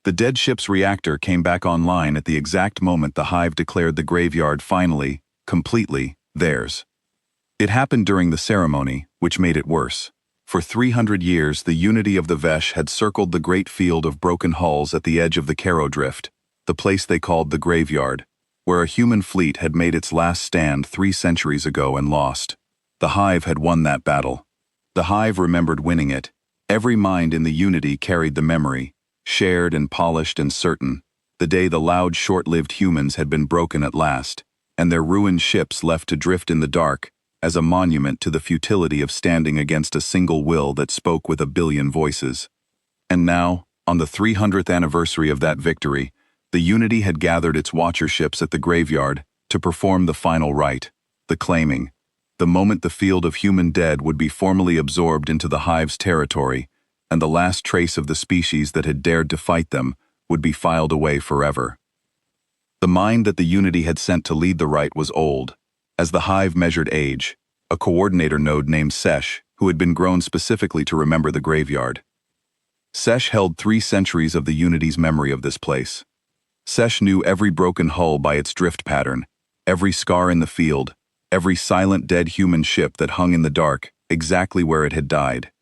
The dead ship's reactor came back online at the exact moment the hive declared the graveyard finally, completely, theirs. It happened during the ceremony, which made it worse. For 300 years, the unity of the Vesh had circled the great field of broken hulls at the edge of the Caro Drift, the place they called the graveyard, where a human fleet had made its last stand 3 centuries ago and lost. The hive had won that battle. The hive remembered winning it. Every mind in the unity carried the memory, shared and polished and certain, the day the loud, short-lived humans had been broken at last, and their ruined ships left to drift in the dark, as a monument to the futility of standing against a single will that spoke with a billion voices. And now, on the 300th anniversary of that victory, the Unity had gathered its watcher ships at the graveyard to perform the final rite, the claiming, the moment the field of human dead would be formally absorbed into the hive's territory, and the last trace of the species that had dared to fight them would be filed away forever. The mind that the Unity had sent to lead the rite was old. As the hive measured age, a coordinator node named Sesh, who had been grown specifically to remember the graveyard. Sesh held 3 centuries of the Unity's memory of this place. Sesh knew every broken hull by its drift pattern, every scar in the field, every silent dead human ship that hung in the dark, exactly where it had died.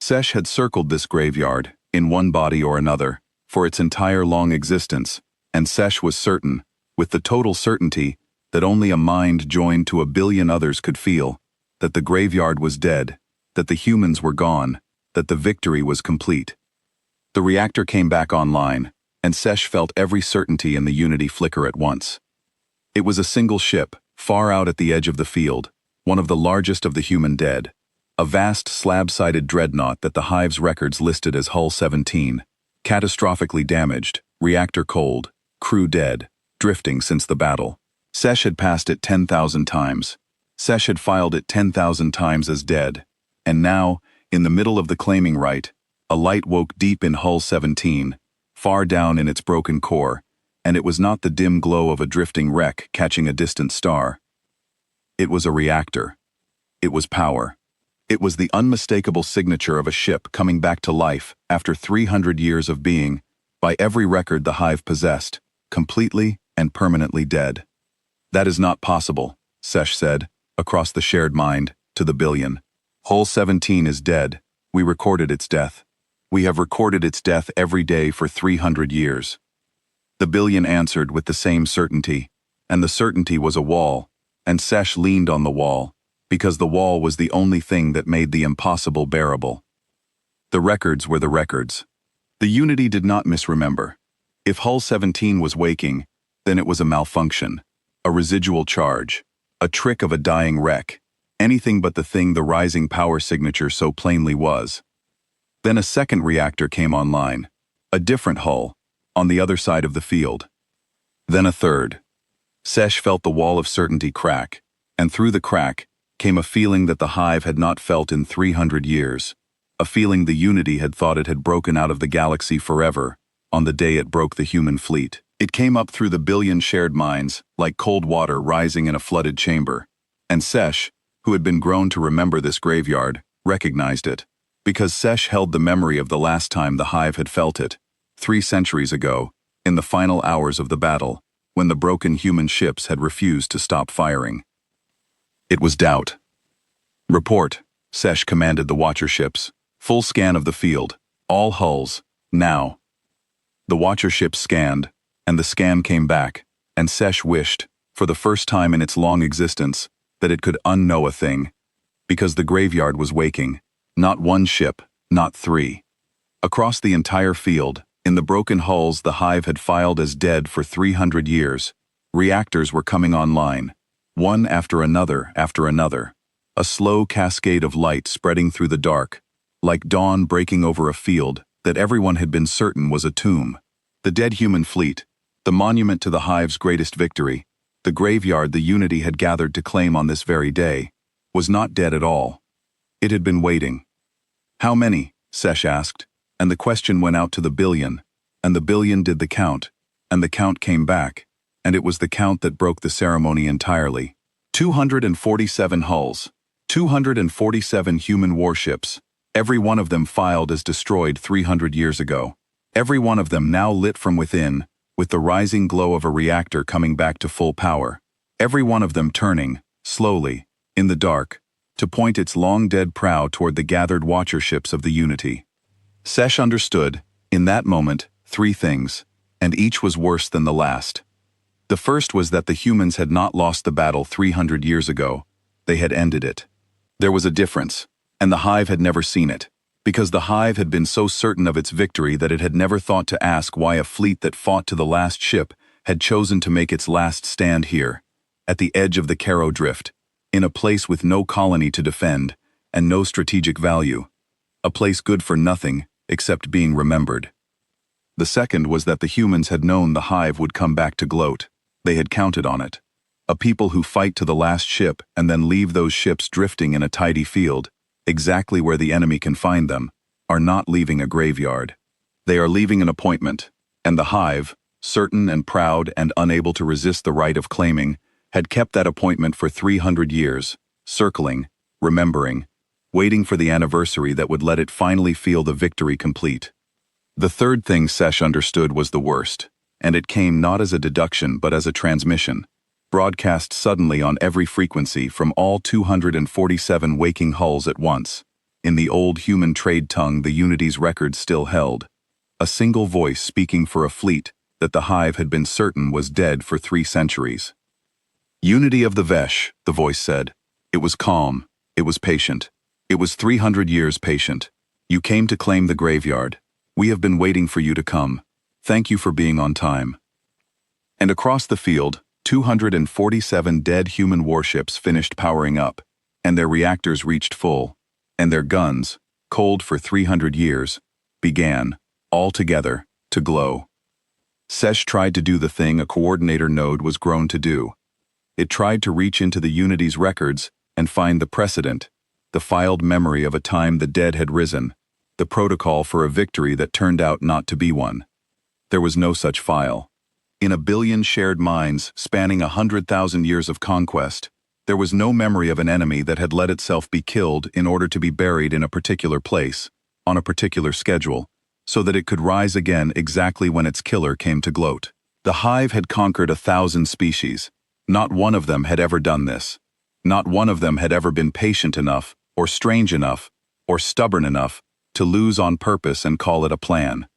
Sesh had circled this graveyard, in one body or another, for its entire long existence, and Sesh was certain, with the total certainty that only a mind joined to a billion others could feel, that the graveyard was dead, that the humans were gone, that the victory was complete. The reactor came back online, and Sesh felt every certainty in the Unity flicker at once. It was a single ship, far out at the edge of the field, one of the largest of the human dead, a vast slab-sided dreadnought that the hive's records listed as Hull 17, catastrophically damaged, reactor cold, crew dead, drifting since the battle. Sesh had passed it 10,000 times. Sesh had filed it 10,000 times as dead. And now, in the middle of the claiming rite, a light woke deep in Hull 17, far down in its broken core, and it was not the dim glow of a drifting wreck catching a distant star. It was a reactor. It was power. It was the unmistakable signature of a ship coming back to life after 300 years of being, by every record the hive possessed, completely and permanently dead. That is not possible, Sesh said, across the shared mind, to the billion. Hull 17 is dead. We recorded its death. We have recorded its death every day for 300 years. The billion answered with the same certainty, and the certainty was a wall, and Sesh leaned on the wall, because the wall was the only thing that made the impossible bearable. The records were the records. The Unity did not misremember. If Hull 17 was waking, then it was a malfunction, a residual charge, a trick of a dying wreck, anything but the thing the rising power signature so plainly was. Then a second reactor came online, a different hull, on the other side of the field. Then a third. Sesh felt the wall of certainty crack, and through the crack came a feeling that the hive had not felt in 300 years, a feeling the Unity had thought it had broken out of the galaxy forever, on the day it broke the human fleet. It came up through the billion shared minds, like cold water rising in a flooded chamber, and Sesh, who had been grown to remember this graveyard, recognized it, because Sesh held the memory of the last time the hive had felt it, 3 centuries ago, in the final hours of the battle, when the broken human ships had refused to stop firing. It was doubt. Report, Sesh commanded the watcher ships. Full scan of the field. All hulls. Now. The watcher ships scanned, and the scan came back, and Sesh wished, for the first time in its long existence, that it could unknow a thing, because the graveyard was waking. Not 1 ship, not 3. Across the entire field, in the broken hulls the hive had filed as dead for 300 years, reactors were coming online, one after another, a slow cascade of light spreading through the dark, like dawn breaking over a field that everyone had been certain was a tomb. The dead human fleet, the monument to the hive's greatest victory, the graveyard the Unity had gathered to claim on this very day, was not dead at all. It had been waiting. How many? Sesh asked, and the question went out to the billion, and the billion did the count, and the count came back, and it was the count that broke the ceremony entirely. 247 hulls, 247 human warships, every one of them filed as destroyed 300 years ago. every one of them now lit from within, with the rising glow of a reactor coming back to full power. Every one of them turning, slowly, in the dark, to point its long-dead prow toward the gathered watcherships of the Unity. Sesh understood, in that moment, three things, and each was worse than the last. The first was that the humans had not lost the battle 300 years ago, they had ended it. There was a difference, and the Hive had never seen it, because the Hive had been so certain of its victory that it had never thought to ask why a fleet that fought to the last ship had chosen to make its last stand here, at the edge of the Caro Drift, in a place with no colony to defend, and no strategic value, a place good for nothing except being remembered. The second was that the humans had known the Hive would come back to gloat. They had counted on it. A people who fight to the last ship and then leave those ships drifting in a tidy field, exactly where the enemy can find them, are not leaving a graveyard. They are leaving an appointment, and the Hive, certain and proud and unable to resist the right of claiming, had kept that appointment for 300 years, circling, remembering, waiting for the anniversary that would let it finally feel the victory complete. The third thing Sesh understood was the worst, and it came not as a deduction but as a transmission, broadcast suddenly on every frequency from all 247 waking hulls at once. In the old human trade tongue the Unity's records still held, a single voice speaking for a fleet that the Hive had been certain was dead for 3 centuries. Unity of the Vesh, the voice said. It was calm, it was patient. It was 300 years patient. You came to claim the graveyard. We have been waiting for you to come. Thank you for being on time. And across the field, 247 dead human warships finished powering up, and their reactors reached full, and their guns, cold for 300 years, began, all together, to glow. Sesh tried to do the thing a coordinator node was grown to do. It tried to reach into the Unity's records and find the precedent, the filed memory of a time the dead had risen, the protocol for a victory that turned out not to be one. There was no such file. In a billion shared minds spanning 100,000 years of conquest, there was no memory of an enemy that had let itself be killed in order to be buried in a particular place, on a particular schedule, so that it could rise again exactly when its killer came to gloat. The Hive had conquered 1,000 species. Not one of them had ever done this. Not one of them had ever been patient enough, or strange enough, or stubborn enough, to lose on purpose and call it a plan.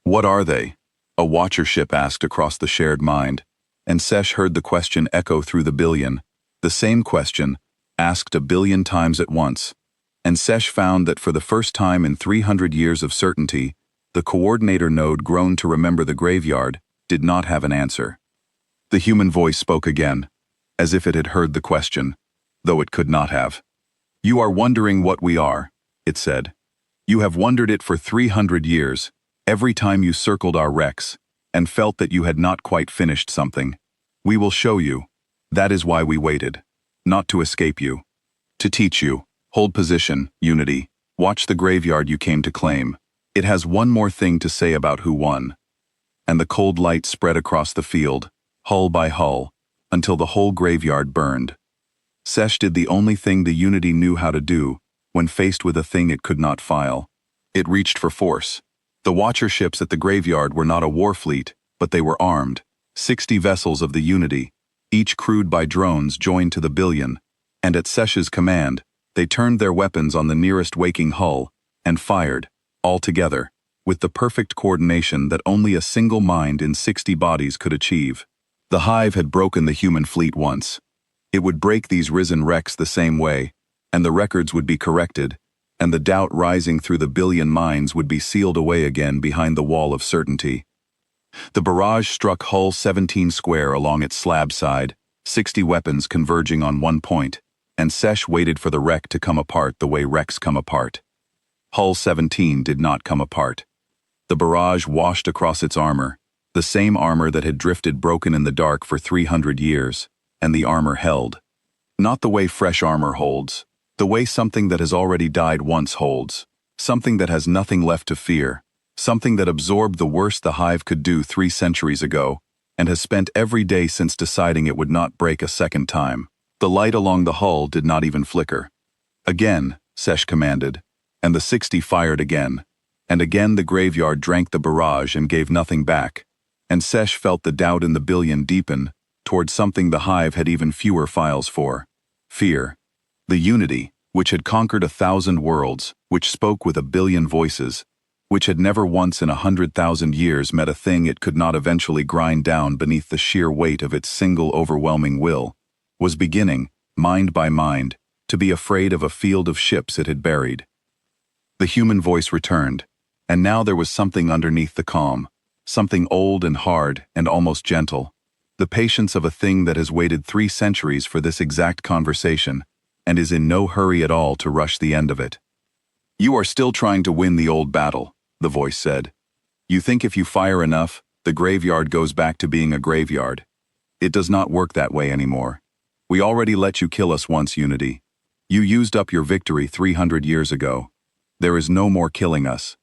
What are they? A watchership asked across the shared mind, and Sesh heard the question echo through the billion, the same question, asked 1 billion times at once, and Sesh found that for the first time in 300 years of certainty, the coordinator node grown to remember the graveyard did not have an answer. The human voice spoke again, as if it had heard the question, though it could not have. You are wondering what we are, it said. You have wondered it for 300 years, every time you circled our wrecks, and felt that you had not quite finished something. We will show you. That is why we waited. Not to escape you. To teach you. Hold position, Unity. Watch the graveyard you came to claim. It has one more thing to say about who won. And the cold light spread across the field, hull by hull, until the whole graveyard burned. Sesh did the only thing the Unity knew how to do when faced with a thing it could not file. It reached for force. The watcher ships at the graveyard were not a war fleet, but they were armed. 60 vessels of the Unity, each crewed by drones joined to the billion, and at Sesh's command, they turned their weapons on the nearest waking hull and fired, all together, with the perfect coordination that only a single mind in 60 bodies could achieve. The Hive had broken the human fleet once. It would break these risen wrecks the same way, and the records would be corrected, and the doubt rising through the billion minds would be sealed away again behind the wall of certainty. The barrage struck hull 17 square along its slab side, 60 weapons converging on one point, and Sesh waited for the wreck to come apart the way wrecks come apart. Hull 17 did not come apart. The barrage washed across its armor, the same armor that had drifted broken in the dark for 300 years, and the armor held. Not the way fresh armor holds, the way something that has already died once holds, something that has nothing left to fear, something that absorbed the worst the Hive could do 3 centuries ago, and has spent every day since deciding it would not break a second time. The light along the hull did not even flicker. Again, Sesh commanded, and the 60 fired again, And again the graveyard drank the barrage and gave nothing back. And Sesh felt the doubt in the billion deepen towards something the hive had even fewer files for. Fear. The unity, which had conquered 1,000 worlds, which spoke with 1,000,000,000 voices, which had never once in 100,000 years met a thing it could not eventually grind down beneath the sheer weight of its single overwhelming will, was beginning, mind by mind, to be afraid of a field of ships it had buried. The human voice returned, and now there was something underneath the calm, something old and hard and almost gentle, the patience of a thing that has waited 3 centuries for this exact conversation, and is in no hurry at all to rush the end of it. "You are still trying to win the old battle," the voice said. "You think if you fire enough, the graveyard goes back to being a graveyard. It does not work that way anymore. We already let you kill us once, Unity. You used up your victory 300 years ago. There is no more killing us.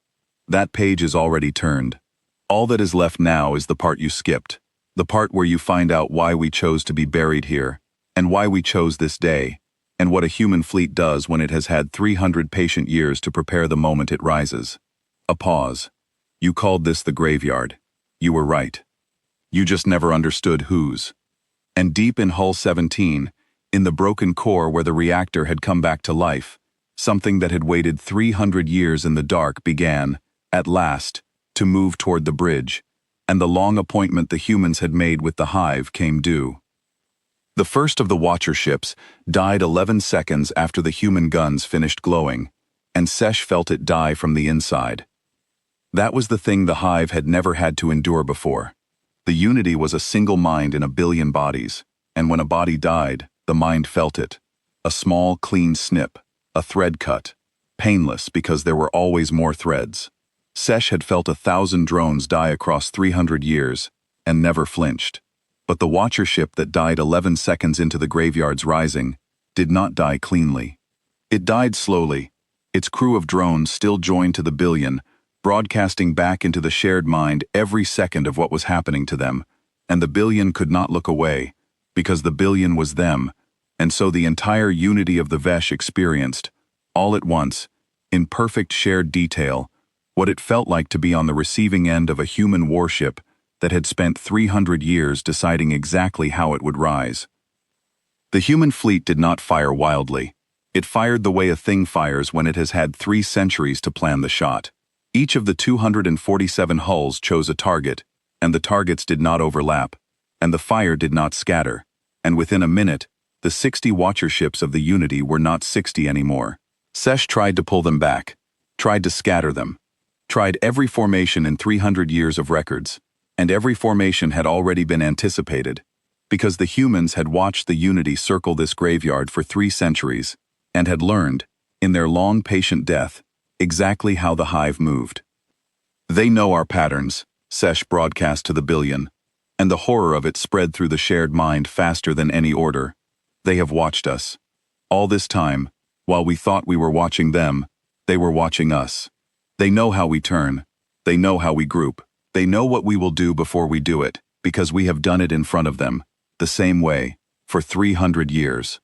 That page is already turned. All that is left now is the part you skipped, the part where you find out why we chose to be buried here, and why we chose this day, and what a human fleet does when it has had 300 patient years to prepare the moment it rises." A pause. "You called this the graveyard. You were right. You just never understood whose." And deep in Hull 17, in the broken core where the reactor had come back to life, something that had waited 300 years in the dark began, at last, to move toward the bridge, and the long appointment the humans had made with the hive came due. The first of the Watcher ships died 11 seconds after the human guns finished glowing, and Sesh felt it die from the inside. That was the thing the hive had never had to endure before. The unity was a single mind in 1,000,000,000 bodies, and when a body died, the mind felt it. A small, clean snip, a thread cut, painless because there were always more threads. Sesh had felt 1,000 drones die across 300 years, and never flinched. But the Watcher ship that died 11 seconds into the graveyard's rising did not die cleanly. It died slowly, its crew of drones still joined to the billion, broadcasting back into the shared mind every second of what was happening to them, and the billion could not look away, because the billion was them, and so the entire unity of the Vesh experienced, all at once, in perfect shared detail, what it felt like to be on the receiving end of a human warship that had spent 300 years deciding exactly how it would rise. The human fleet did not fire wildly. It fired the way a thing fires when it has had 3 centuries to plan the shot. Each of the 247 hulls chose a target, and the targets did not overlap, and the fire did not scatter, and within a minute, the 60 Watcher ships of the Unity were not 60 anymore. Sesh tried to pull them back, tried to scatter them, tried every formation in 300 years of records, and every formation had already been anticipated, because the humans had watched the Unity circle this graveyard for 3 centuries, and had learned, in their long patient death, exactly how the hive moved. "They know our patterns," Sesh broadcast to the billion, and the horror of it spread through the shared mind faster than any order. "They have watched us. All this time, while we thought we were watching them, they were watching us. They know how we turn. They know how we group. They know what we will do before we do it, because we have done it in front of them, the same way, for 300 years.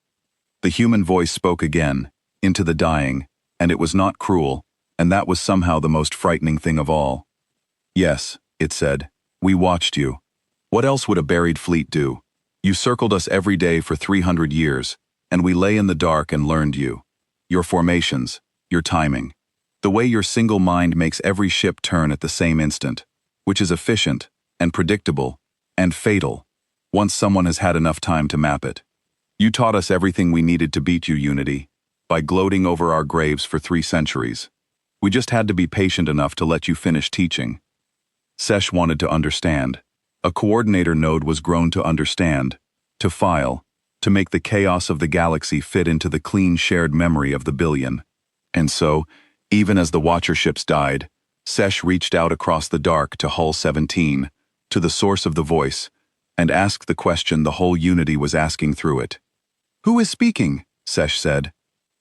The human voice spoke again, into the dying, and it was not cruel, and that was somehow the most frightening thing of all. "Yes," it said, "we watched you. What else would a buried fleet do? You circled us every day for 300 years, and we lay in the dark and learned you. Your formations, your timing, the way your single mind makes every ship turn at the same instant, which is efficient, and predictable, and fatal, once someone has had enough time to map it. You taught us everything we needed to beat you, Unity, by gloating over our graves for 3 centuries. We just had to be patient enough to let you finish teaching." Sesh wanted to understand. A coordinator node was grown to understand, to file, to make the chaos of the galaxy fit into the clean shared memory of the billion. And so, even as the Watcher ships died, Sesh reached out across the dark to Hull 17, to the source of the voice, and asked the question the whole Unity was asking through it. "Who is speaking?" Sesh said.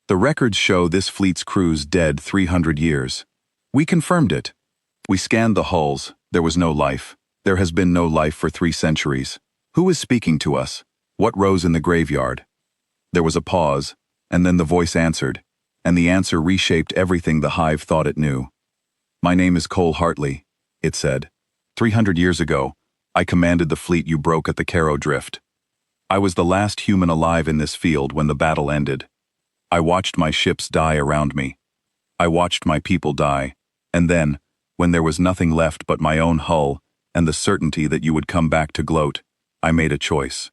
"The records show this fleet's crew's dead 300 years. We confirmed it. We scanned the hulls, there was no life. There has been no life for 3 centuries. Who is speaking to us? What rose in the graveyard?" There was a pause, and then the voice answered, and the answer reshaped everything the hive thought it knew. My name is Cole Hartley, it said. 300 years ago, I commanded the fleet you broke at the Caro Drift. I was the last human alive in this field when the battle ended. I watched my ships die around me. I watched my people die, and then, when there was nothing left but my own hull and the certainty that you would come back to gloat, I made a choice.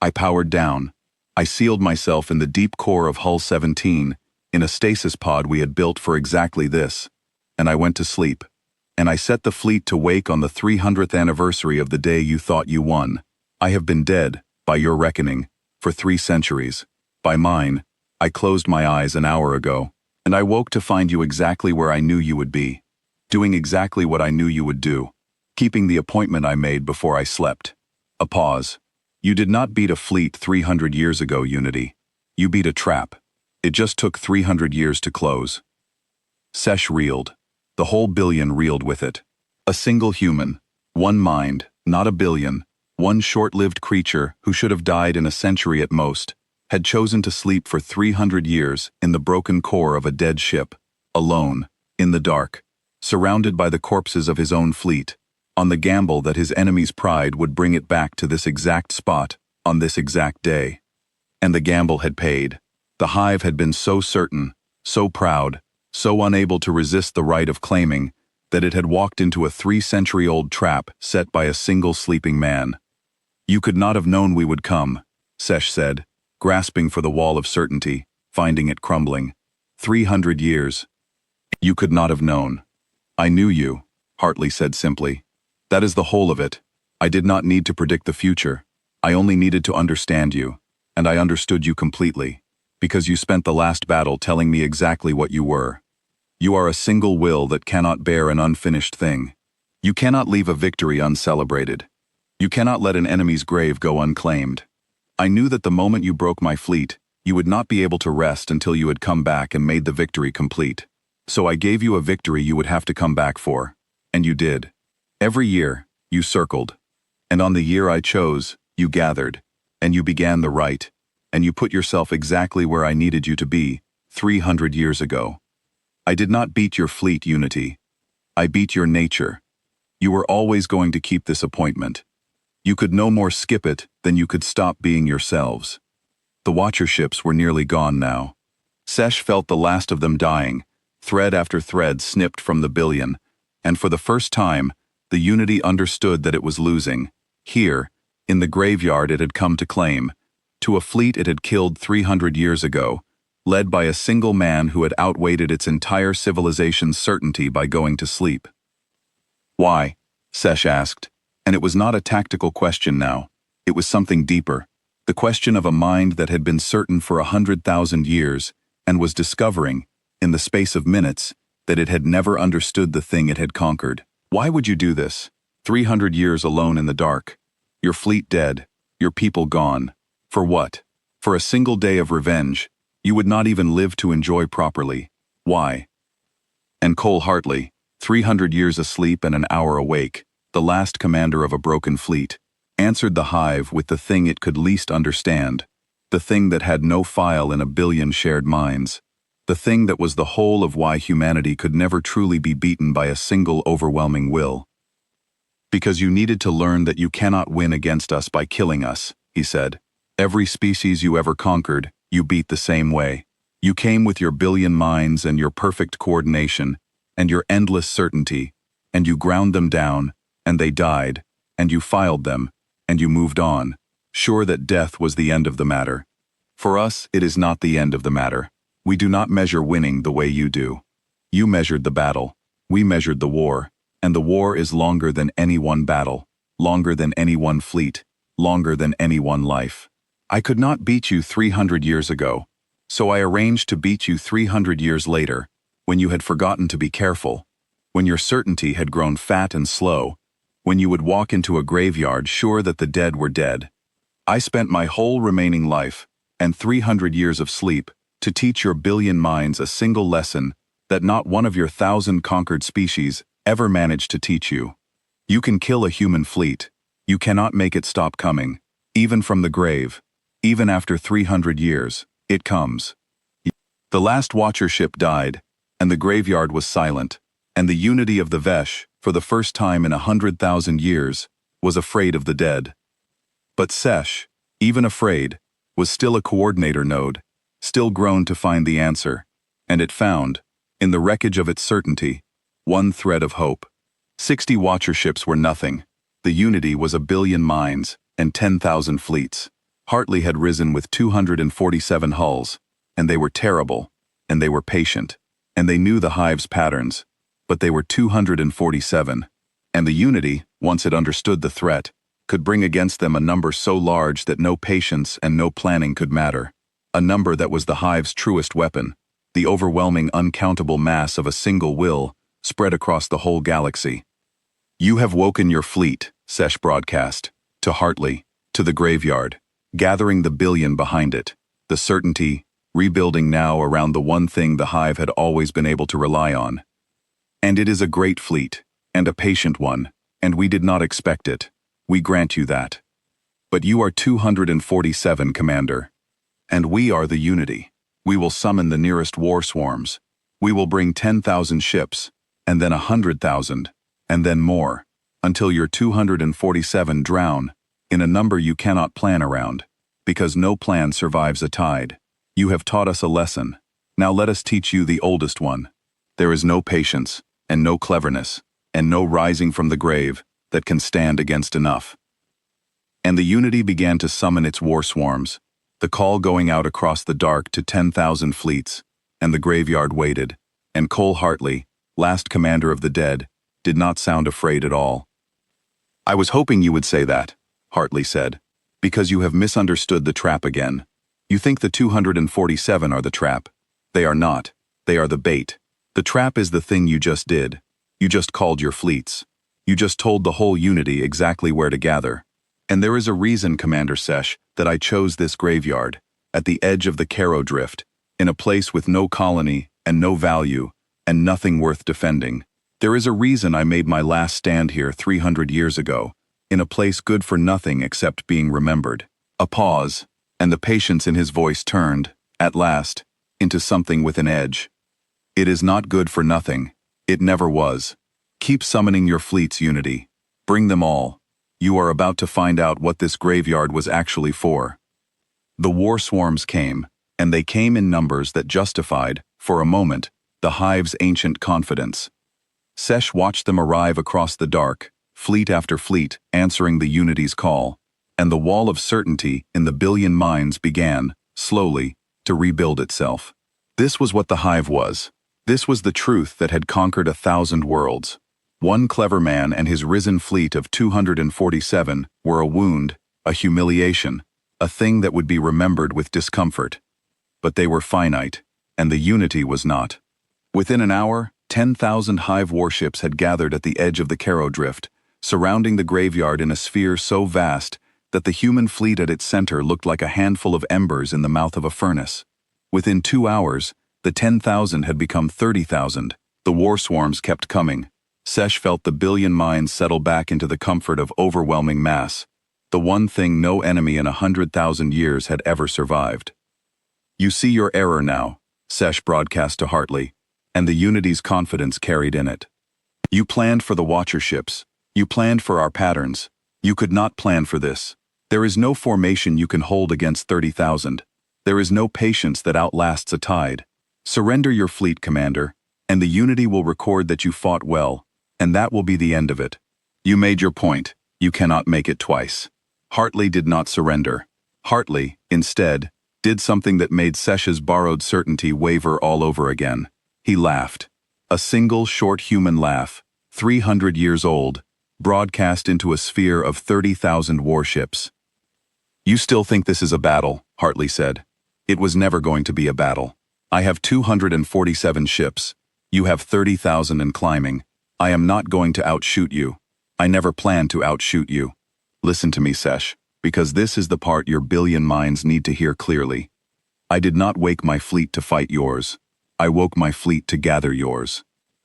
I powered down. I sealed myself in the deep core of Hull 17, in a stasis pod we had built for exactly this, and I went to sleep. And I set the fleet to wake on the 300th anniversary of the day you thought you won. I have been dead, by your reckoning, for 3 centuries. By mine, I closed my eyes an hour ago, and I woke to find you exactly where I knew you would be, doing exactly what I knew you would do, keeping the appointment I made before I slept. A pause. You did not beat a fleet 300 years ago, Unity. You beat a trap. It just took 300 years to close. Sesh reeled. The whole billion reeled with it. A single human, one mind, not a billion, one short-lived creature who should have died in a century at most, had chosen to sleep for 300 years in the broken core of a dead ship, alone, in the dark, surrounded by the corpses of his own fleet, on the gamble that his enemy's pride would bring it back to this exact spot, on this exact day. And the gamble had paid. The Hive had been so certain, so proud, so unable to resist the right of claiming, that it had walked into a 3-century-old trap set by a single sleeping man. You could not have known we would come, Sesh said, grasping for the wall of certainty, finding it crumbling. 300 years. You could not have known. I knew you, Hartley said simply. That is the whole of it. I did not need to predict the future. I only needed to understand you, and I understood you completely, because you spent the last battle telling me exactly what you were. You are a single will that cannot bear an unfinished thing. You cannot leave a victory uncelebrated. You cannot let an enemy's grave go unclaimed. I knew that the moment you broke my fleet, you would not be able to rest until you had come back and made the victory complete. So I gave you a victory you would have to come back for. And you did. Every year, you circled. And on the year I chose, you gathered. And you began the right. And you put yourself exactly where I needed you to be, 300 years ago. I did not beat your fleet, Unity. I beat your nature. You were always going to keep this appointment. You could no more skip it than you could stop being yourselves. The Watcher ships were nearly gone now. Sesh felt the last of them dying, thread after thread snipped from the billion, and for the first time, the Unity understood that it was losing. Here, in the graveyard it had come to claim, to a fleet it had killed 300 years ago, led by a single man who had outweighted its entire civilization's certainty by going to sleep. Why? Sesh asked, and it was not a tactical question now. It was something deeper, the question of a mind that had been certain for 100,000 years and was discovering, in the space of minutes, that it had never understood the thing it had conquered. Why would you do this? 300 years alone in the dark. Your fleet dead, your people gone. For what? For a single day of revenge. You would not even live to enjoy properly. Why? And Cole Hartley, 300 years asleep and an hour awake, the last commander of a broken fleet, answered the Hive with the thing it could least understand, the thing that had no file in a billion shared minds, the thing that was the whole of why humanity could never truly be beaten by a single overwhelming will. Because you needed to learn that you cannot win against us by killing us, he said. Every species you ever conquered, you beat the same way. You came with your billion minds and your perfect coordination, and your endless certainty, and you ground them down, and they died, and you filed them, and you moved on, sure that death was the end of the matter. For us, it is not the end of the matter. We do not measure winning the way you do. You measured the battle. We measured the war. And the war is longer than any one battle, longer than any one fleet, longer than any one life. I could not beat you 300 years ago, so I arranged to beat you 300 years later, when you had forgotten to be careful, when your certainty had grown fat and slow, when you would walk into a graveyard sure that the dead were dead. I spent my whole remaining life, and 300 years of sleep, to teach your billion minds a single lesson that not one of your 1,000 conquered species ever managed to teach you. You can kill a human fleet. You cannot make it stop coming, even from the grave. Even after 300 years, it comes. The last Watcher ship died, and the graveyard was silent. And the unity of the Vesh, for the first time in 100,000 years, was afraid of the dead. But Sesh, even afraid, was still a coordinator node, still grown to find the answer, and it found, in the wreckage of its certainty, one thread of hope. 60 watcher ships were nothing. The unity was 1 billion minds and 10,000 fleets. Hartley had risen with 247 hulls, and they were terrible, and they were patient, and they knew the hive's patterns, but they were 247, and the unity, once it understood the threat, could bring against them a number so large that no patience and no planning could matter, a number that was the hive's truest weapon, the overwhelming uncountable mass of a single will spread across the whole galaxy. "You have woken your fleet," Sesh broadcast, to Hartley, to the graveyard, gathering the billion behind it, the certainty, rebuilding now around the one thing the hive had always been able to rely on. "And it is a great fleet, and a patient one, and we did not expect it. We grant you that. But you are 247, Commander. And we are the unity. We will summon the nearest war swarms. We will bring 10,000 ships, and then 100,000, and then more, until your 247 drown, in a number you cannot plan around, because no plan survives a tide. You have taught us a lesson. Now let us teach you the oldest one. There is no patience, and no cleverness, and no rising from the grave that can stand against enough." And the unity began to summon its war swarms, the call going out across the dark to 10,000 fleets, and the graveyard waited, and Cole Hartley, last commander of the dead, did not sound afraid at all. "I was hoping you would say that," Hartley said, "because you have misunderstood the trap again. You think the 247 are the trap. They are not. They are the bait. The trap is the thing you just did. You just called your fleets. You just told the whole unity exactly where to gather. And there is a reason, Commander Sesh, that I chose this graveyard, at the edge of the Caro Drift, in a place with no colony and no value, and nothing worth defending. There is a reason I made my last stand here 300 years ago, in a place good for nothing except being remembered." A pause, and the patience in his voice turned, at last, into something with an edge. "It is not good for nothing. It never was. Keep summoning your fleets, Unity. Bring them all. You are about to find out what this graveyard was actually for." The war swarms came, and they came in numbers that justified, for a moment, the hive's ancient confidence. Sesh watched them arrive across the dark, fleet after fleet answering the Unity's call, and the wall of certainty in the billion minds began, slowly, to rebuild itself. This was what the hive was. This was the truth that had conquered 1,000 worlds. One clever man and his risen fleet of 247 were a wound, a humiliation, a thing that would be remembered with discomfort. But they were finite, and the unity was not. Within an hour, 10,000 hive warships had gathered at the edge of the Caro Drift, surrounding the graveyard in a sphere so vast that the human fleet at its center looked like a handful of embers in the mouth of a furnace. Within 2 hours, the 10,000 had become 30,000. The war swarms kept coming. Sesh felt the billion minds settle back into the comfort of overwhelming mass, the one thing no enemy in 100,000 years had ever survived. "You see your error now," Sesh broadcast to Hartley, and the Unity's confidence carried in it. "You planned for the Watcher ships. You planned for our patterns. You could not plan for this. There is no formation you can hold against 30,000. There is no patience that outlasts a tide. Surrender your fleet, Commander, and the Unity will record that you fought well, and that will be the end of it. You made your point. You cannot make it twice." Hartley did not surrender. Hartley, instead, did something that made Sesh's borrowed certainty waver all over again. He laughed. A single short human laugh, 300 years old, broadcast into a sphere of 30,000 warships. "You still think this is a battle," Hartley said. "It was never going to be a battle. I have 247 ships. You have 30,000 and climbing. I am not going to outshoot you. I never planned to outshoot you. Listen to me, Sesh, because this is the part your billion minds need to hear clearly. I did not wake my fleet to fight yours. I woke my fleet to gather yours.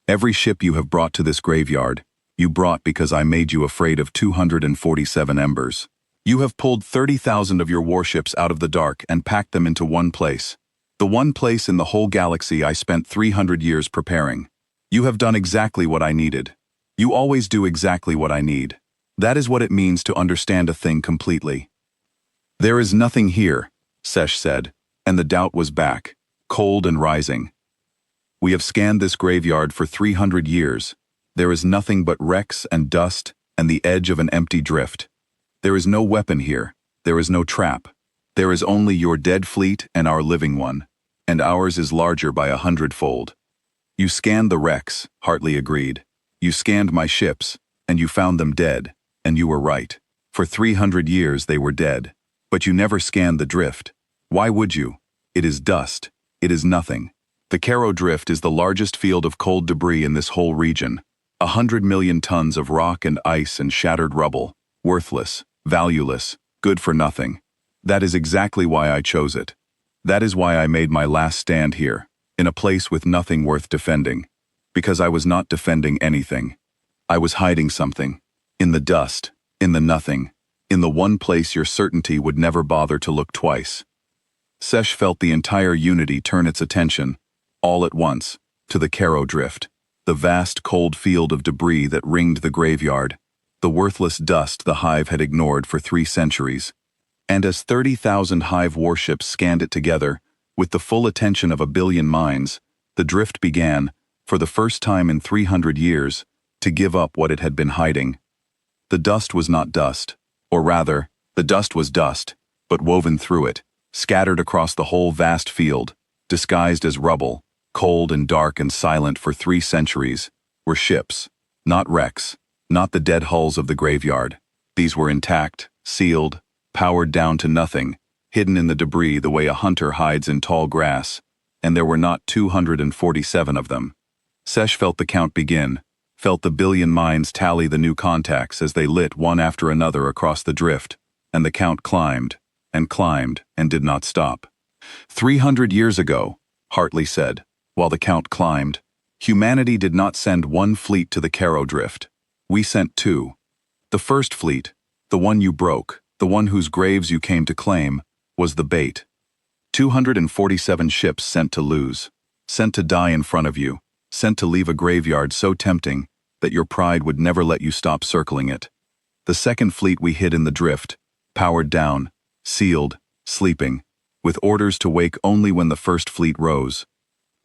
Every ship you have brought to this graveyard, you brought because I made you afraid of 247 embers. You have pulled 30,000 of your warships out of the dark and packed them into one place. The one place in the whole galaxy I spent 300 years preparing. You have done exactly what I needed. You always do exactly what I need. That is what it means to understand a thing completely. There is nothing here, Sesh said, and the doubt was back, cold and rising. We have scanned this graveyard for 300 years. There is nothing but wrecks and dust and the edge of an empty drift. There is no weapon here. There is no trap. There is only your dead fleet and our living one, and ours is larger by 100-fold. You scanned the wrecks, Hartley agreed. You scanned my ships, and you found them dead, and you were right. For 300 years they were dead. But you never scanned the drift. Why would you? It is dust. It is nothing. The Caro Drift is the largest field of cold debris in this whole region. 100 million tons of rock and ice and shattered rubble. Worthless, valueless, good for nothing. That is exactly why I chose it. That is why I made my last stand here, in a place with nothing worth defending. Because I was not defending anything. I was hiding something. In the dust, in the nothing, in the one place your certainty would never bother to look twice. Sesh felt the entire unity turn its attention, all at once, to the Caro Drift, the vast cold field of debris that ringed the graveyard, the worthless dust the Hive had ignored for 3 centuries. And as 30,000 Hive warships scanned it together, with the full attention of 1 billion minds, the drift began, for the first time in 300 years, to give up what it had been hiding. The dust was not dust, or rather, the dust was dust, but woven through it, scattered across the whole vast field, disguised as rubble, cold and dark and silent for 3 centuries, were ships, not wrecks, not the dead hulls of the graveyard. These were intact, sealed, powered down to nothing, hidden in the debris the way a hunter hides in tall grass, and there were not 247 of them. Sesh felt the count begin, felt the 1 billion minds tally the new contacts as they lit one after another across the drift, and the count climbed, and did not stop. 300 years ago, Hartley said, while the count climbed, humanity did not send 1 fleet to the Caro Drift. We sent 2. The first fleet, the one you broke, the one whose graves you came to claim, was the bait. 247 ships sent to lose, sent to die in front of you, sent to leave a graveyard so tempting that your pride would never let you stop circling it. The second fleet we hid in the drift, powered down, sealed, sleeping, with orders to wake only when the first fleet rose.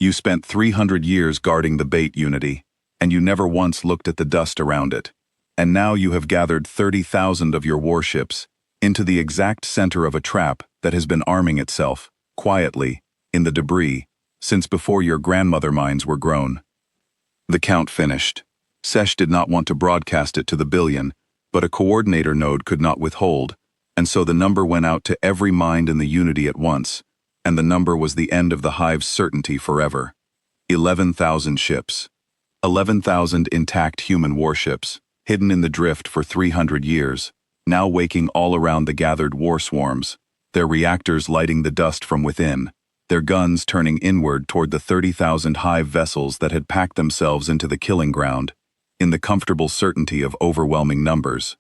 You spent 300 years guarding the bait unity, and you never once looked at the dust around it. And now you have gathered 30,000 of your warships into the exact center of a trap that has been arming itself, quietly, in the debris, since before your grandmother minds were grown. The count finished. Sesh did not want to broadcast it to the 1 billion, but a coordinator node could not withhold, and so the number went out to every mind in the unity at once, and the number was the end of the Hive's certainty forever. 11,000 ships. 11,000 intact human warships, hidden in the drift for 300 years, now waking all around the gathered war swarms, their reactors lighting the dust from within, their guns turning inward toward the 30,000 Hive vessels that had packed themselves into the killing ground, in the comfortable certainty of overwhelming numbers.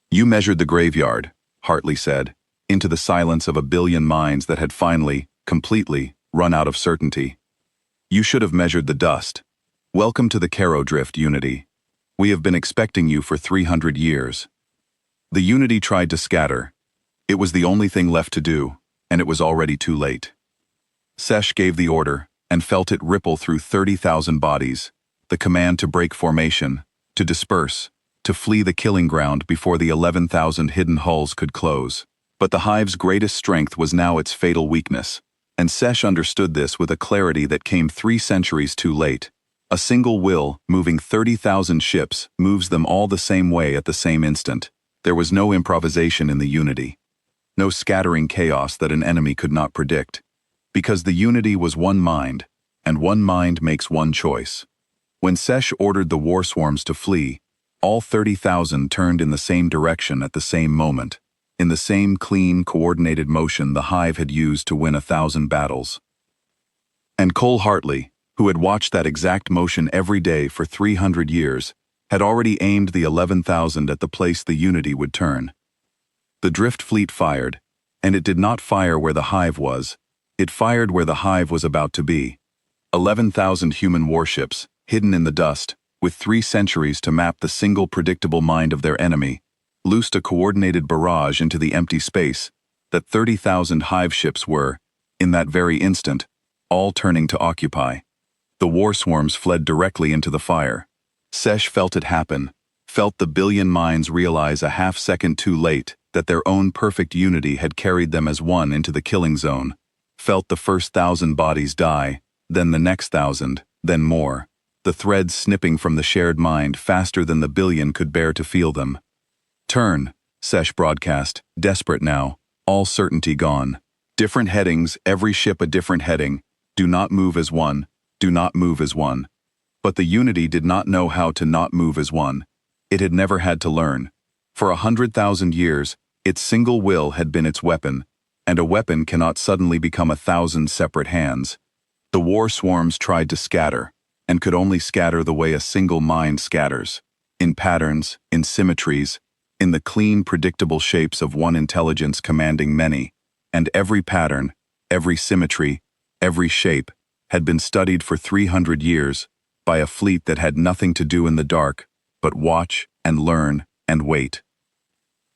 You measured the graveyard, Hartley said, into the silence of 1 billion minds that had finally, completely, run out of certainty. You should have measured the dust. Welcome to the Caro Drift, Unity. We have been expecting you for 300 years. The Unity tried to scatter. It was the only thing left to do, and it was already too late. Sesh gave the order, and felt it ripple through 30,000 bodies, the command to break formation, to disperse, to flee the killing ground before the 11,000 hidden hulls could close. But the Hive's greatest strength was now its fatal weakness, and Sesh understood this with a clarity that came 3 centuries too late. A single will, moving 30,000 ships, moves them all the same way at the same instant. There was no improvisation in the unity. No scattering chaos that an enemy could not predict. Because the unity was one mind, and one mind makes one choice. When Sesh ordered the war swarms to flee, all 30,000 turned in the same direction at the same moment, in the same clean, coordinated motion the Hive had used to win 1,000 battles. And Cole Hartley, who had watched that exact motion every day for 300 years, had already aimed the 11,000 at the place the unity would turn. The drift fleet fired, and it did not fire where the Hive was. It fired where the Hive was about to be. 11,000 human warships, hidden in the dust, with 3 centuries to map the single predictable mind of their enemy, loosed a coordinated barrage into the empty space that 30,000 hive ships were, in that very instant, all turning to occupy. The war swarms fled directly into the fire. Sesh felt it happen, felt the billion minds realize a half-second too late that their own perfect unity had carried them as one into the killing zone, felt the first 1,000 bodies die, then the next 1,000, then more, the threads snipping from the shared mind faster than the billion could bear to feel them. Turn, Sesh broadcast, desperate now, all certainty gone. Different headings, every ship a different heading, do not move as one, do not move as one. But the Unity did not know how to not move as one. It had never had to learn. For 100,000 years, its single will had been its weapon, and a weapon cannot suddenly become 1,000 separate hands. The war swarms tried to scatter, and could only scatter the way a single mind scatters, in patterns, in symmetries, in the clean, predictable shapes of one intelligence commanding many, and every pattern, every symmetry, every shape, had been studied for 300 years by a fleet that had nothing to do in the dark but watch and learn and wait.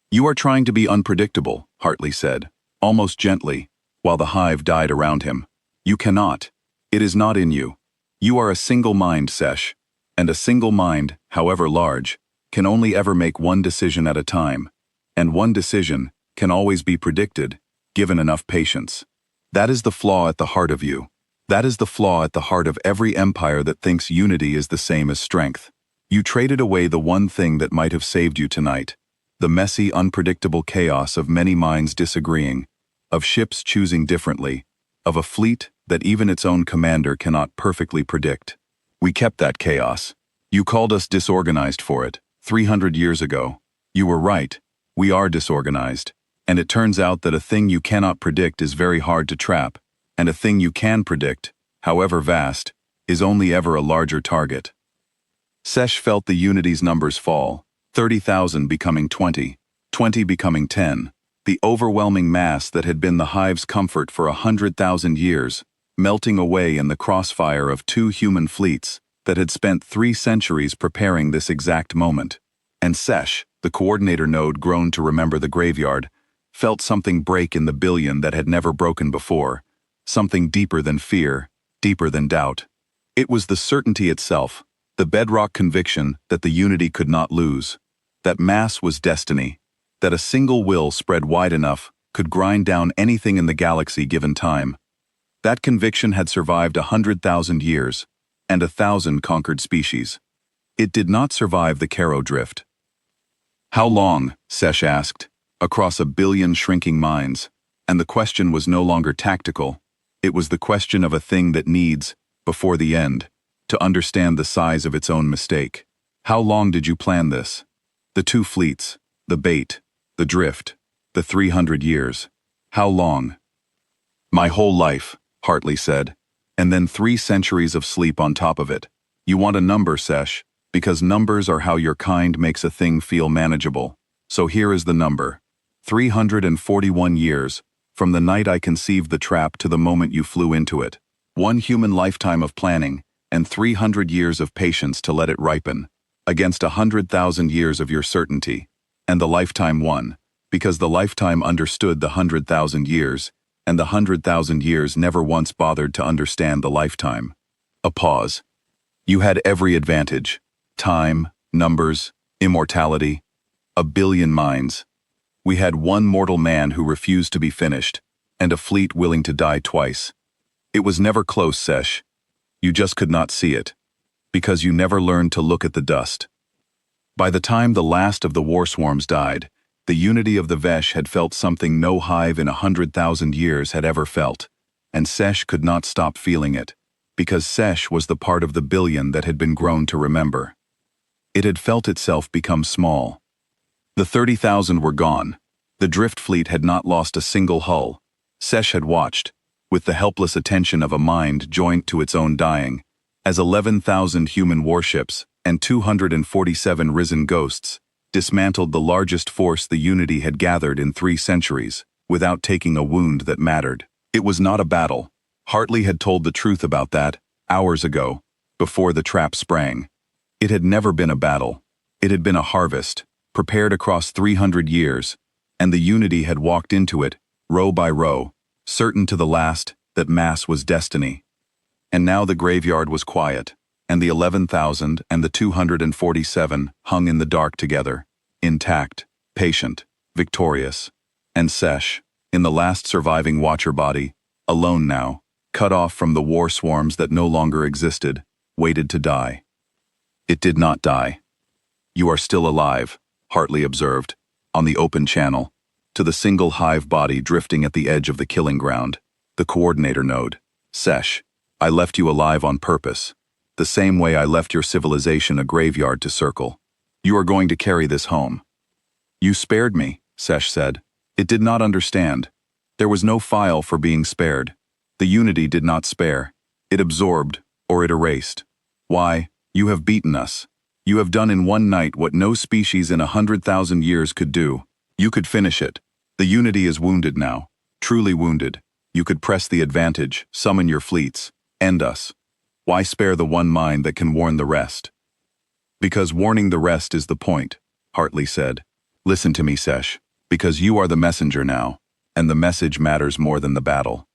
"You are trying to be unpredictable," Hartley said, almost gently, while the hive died around him. "You cannot. It is not in you. You are a single mind, Sesh, and a single mind, however large, can only ever make one decision at a time, and one decision can always be predicted, given enough patience. That is the flaw at the heart of you. That is the flaw at the heart of every empire that thinks unity is the same as strength. You traded away the one thing that might have saved you tonight, the messy, unpredictable chaos of many minds disagreeing, of ships choosing differently, of a fleet that even its own commander cannot perfectly predict. We kept that chaos. You called us disorganized for it, 300 years ago. You were right. We are disorganized. And it turns out that a thing you cannot predict is very hard to trap, and a thing you can predict, however vast, is only ever a larger target." Sesh felt the Unity's numbers fall, 30,000 becoming 20, 20 becoming 10, the overwhelming mass that had been the hive's comfort for 100,000 years, melting away in the crossfire of 2 human fleets that had spent 3 centuries preparing this exact moment. And Sesh, the coordinator node grown to remember the graveyard, felt something break in the billion that had never broken before, something deeper than fear, deeper than doubt. It was the certainty itself, the bedrock conviction that the Unity could not lose, that mass was destiny, that a single will spread wide enough could grind down anything in the galaxy given time. That conviction had survived 100,000 years, and 1,000 conquered species. It did not survive the Caro drift. "How long?" Sesh asked, across a billion shrinking minds, and the question was no longer tactical. It was the question of a thing that needs, before the end, to understand the size of its own mistake. "How long did you plan this? The 2 fleets, the bait, the drift, the 300 years. How long?" "My whole life," Hartley said, "and then 3 centuries of sleep on top of it. You want a number, Sesh, because numbers are how your kind makes a thing feel manageable. So here is the number. 341 years, from the night I conceived the trap to the moment you flew into it. 1 human lifetime of planning, and 300 years of patience to let it ripen, against 100,000 years of your certainty. And the lifetime won, because the lifetime understood the 100,000 years, and the 100,000 years never once bothered to understand the lifetime." A pause. "You had every advantage. Time, numbers, immortality. A billion minds. We had 1 mortal man who refused to be finished, and a fleet willing to die twice. It was never close, Sesh. You just could not see it, because you never learned to look at the dust. By the time the last of the war swarms died, the unity of the Vesh had felt something no hive in 100,000 years had ever felt, and Sesh could not stop feeling it, because Sesh was the part of the billion that had been grown to remember. It had felt itself become small. The 30,000 were gone. The drift fleet had not lost a single hull. Sesh had watched, with the helpless attention of a mind joined to its own dying, as 11,000 human warships and 247 risen ghosts dismantled the largest force the Unity had gathered in 3 centuries, without taking a wound that mattered. It was not a battle. Hartley had told the truth about that, hours ago, before the trap sprang. It had never been a battle. It had been a harvest, prepared across 300 years, and the Unity had walked into it, row by row, certain to the last that mass was destiny. And now the graveyard was quiet, and the 11,000 and the 247 hung in the dark together, intact, patient, victorious. And Sesh, in the last surviving Watcher body, alone now, cut off from the war swarms that no longer existed, waited to die. It did not die. You are still alive, Hartley observed, on the open channel, to the single hive body drifting at the edge of the killing ground, the coordinator node. Sesh, I left you alive on purpose, the same way I left your civilization a graveyard to circle. You are going to carry this home. You spared me, Sesh said. It did not understand. There was no file for being spared. The Unity did not spare. It absorbed, or it erased. Why, you have beaten us. You have done in one night what no species in 100,000 years could do. You could finish it. The Unity is wounded now, truly wounded. You could press the advantage, summon your fleets, end us. Why spare the one mind that can warn the rest? Because warning the rest is the point, Hartley said. Listen to me, Sesh, because you are the messenger now, and the message matters more than the battle.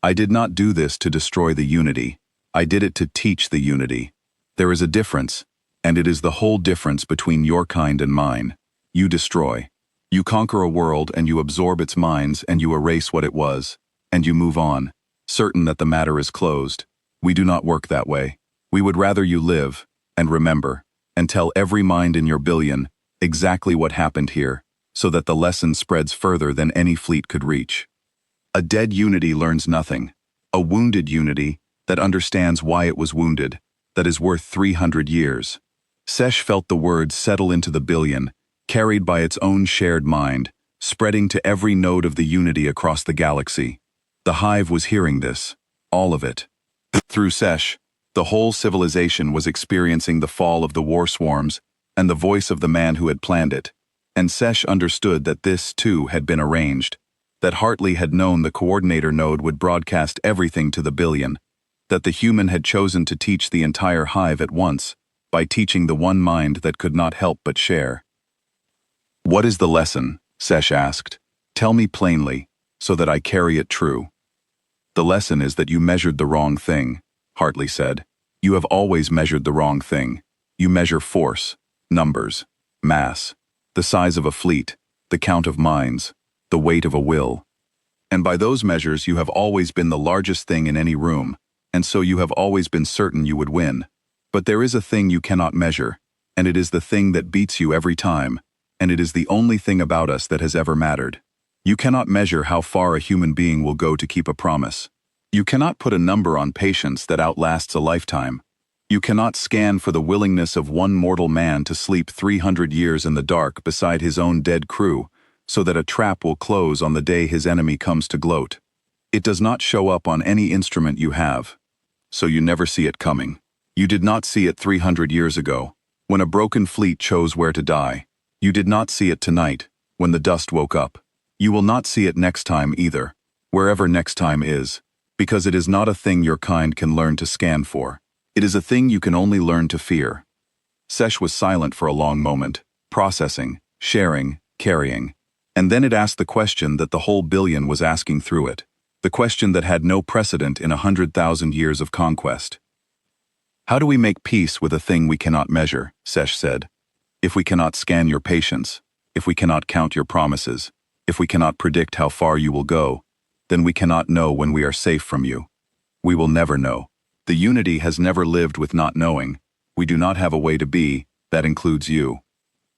I did not do this to destroy the Unity. I did it to teach the Unity. There is a difference, and it is the whole difference between your kind and mine. You destroy. You conquer a world and you absorb its minds and you erase what it was, and you move on, certain that the matter is closed. We do not work that way. We would rather you live, and remember, and tell every mind in your billion exactly what happened here, so that the lesson spreads further than any fleet could reach. A dead Unity learns nothing. A wounded Unity that understands why it was wounded, that is worth 300 years. Sesh felt the words settle into the billion, carried by its own shared mind, spreading to every node of the Unity across the galaxy. The hive was hearing this, all of it. Through Sesh, the whole civilization was experiencing the fall of the war swarms and the voice of the man who had planned it. And Sesh understood that this, too, had been arranged, that Hartley had known the coordinator node would broadcast everything to the billion, that the human had chosen to teach the entire hive at once, by teaching the one mind that could not help but share. What is the lesson? Sesh asked. Tell me plainly, so that I carry it true. The lesson is that you measured the wrong thing, Hartley said. You have always measured the wrong thing. You measure force, numbers, mass, the size of a fleet, the count of minds, the weight of a will. And by those measures you have always been the largest thing in any room, and so you have always been certain you would win. But there is a thing you cannot measure, and it is the thing that beats you every time, and it is the only thing about us that has ever mattered. You cannot measure how far a human being will go to keep a promise. You cannot put a number on patience that outlasts a lifetime. You cannot scan for the willingness of one mortal man to sleep 300 years in the dark beside his own dead crew, so that a trap will close on the day his enemy comes to gloat. It does not show up on any instrument you have, so you never see it coming. You did not see it 300 years ago, when a broken fleet chose where to die. You did not see it tonight, when the dust woke up. You will not see it next time either, wherever next time is, because it is not a thing your kind can learn to scan for. It is a thing you can only learn to fear. Sesh was silent for a long moment, processing, sharing, carrying, and then it asked the question that the whole billion was asking through it, the question that had no precedent in 100,000 years of conquest. How do we make peace with a thing we cannot measure? Sesh said. If we cannot scan your patience, if we cannot count your promises, if we cannot predict how far you will go, then we cannot know when we are safe from you. We will never know. The Unity has never lived with not knowing. We do not have a way to be, that includes you.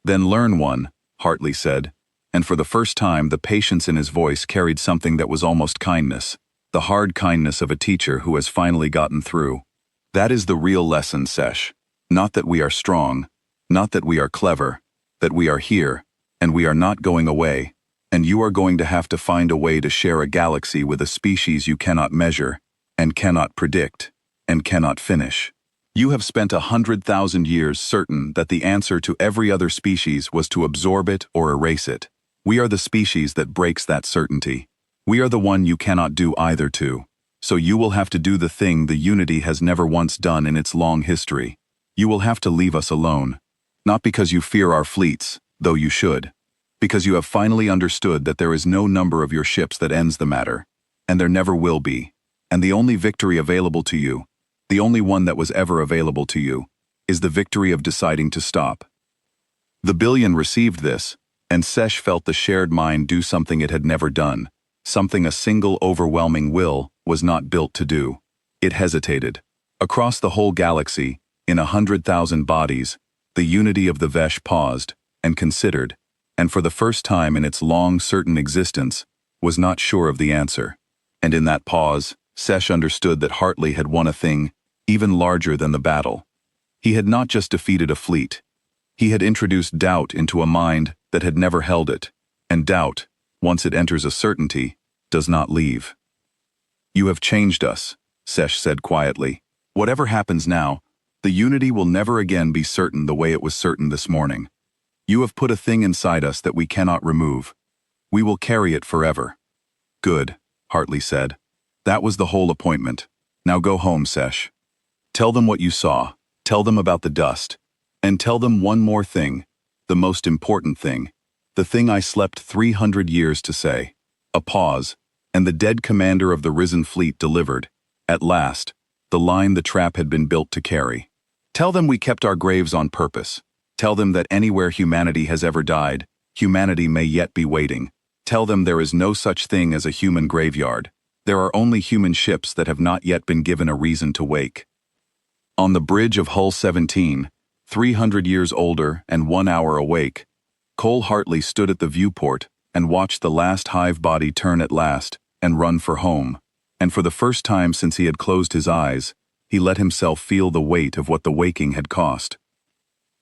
Then learn one, Hartley said, and for the first time the patience in his voice carried something that was almost kindness, the hard kindness of a teacher who has finally gotten through. That is the real lesson, Sesh. Not that we are strong, not that we are clever, that we are here, and we are not going away, and you are going to have to find a way to share a galaxy with a species you cannot measure, and cannot predict, and cannot finish. You have spent 100,000 years certain that the answer to every other species was to absorb it or erase it. We are the species that breaks that certainty. We are the one you cannot do either to. So you will have to do the thing the Unity has never once done in its long history. You will have to leave us alone. Not because you fear our fleets, though you should. Because you have finally understood that there is no number of your ships that ends the matter. And there never will be. And the only victory available to you, the only one that was ever available to you, is the victory of deciding to stop. The billion received this, and Sesh felt the shared mind do something it had never done, something a single overwhelming will was not built to do. It hesitated. Across the whole galaxy, in 100,000 bodies, the unity of the Vesh paused, and considered, and for the first time in its long certain existence, was not sure of the answer. And in that pause, Sesh understood that Hartley had won a thing even larger than the battle. He had not just defeated a fleet. He had introduced doubt into a mind that had never held it, and doubt, once it enters a certainty, does not leave. You have changed us, Sesh said quietly. Whatever happens now, the unity will never again be certain the way it was certain this morning. You have put a thing inside us that we cannot remove. We will carry it forever. Good, Hartley said. That was the whole appointment. Now go home, Sesh. Tell them what you saw. Tell them about the dust. And tell them one more thing, the most important thing, the thing I slept 300 years to say. A pause, and the dead commander of the risen fleet delivered, at last, the line the trap had been built to carry. Tell them we kept our graves on purpose. Tell them that anywhere humanity has ever died, humanity may yet be waiting. Tell them there is no such thing as a human graveyard. There are only human ships that have not yet been given a reason to wake. On the bridge of Hull 17, 300 years older and 1 hour awake, Cole Hartley stood at the viewport and watched the last hive body turn at last and run for home. And for the first time since he had closed his eyes, he let himself feel the weight of what the waking had cost.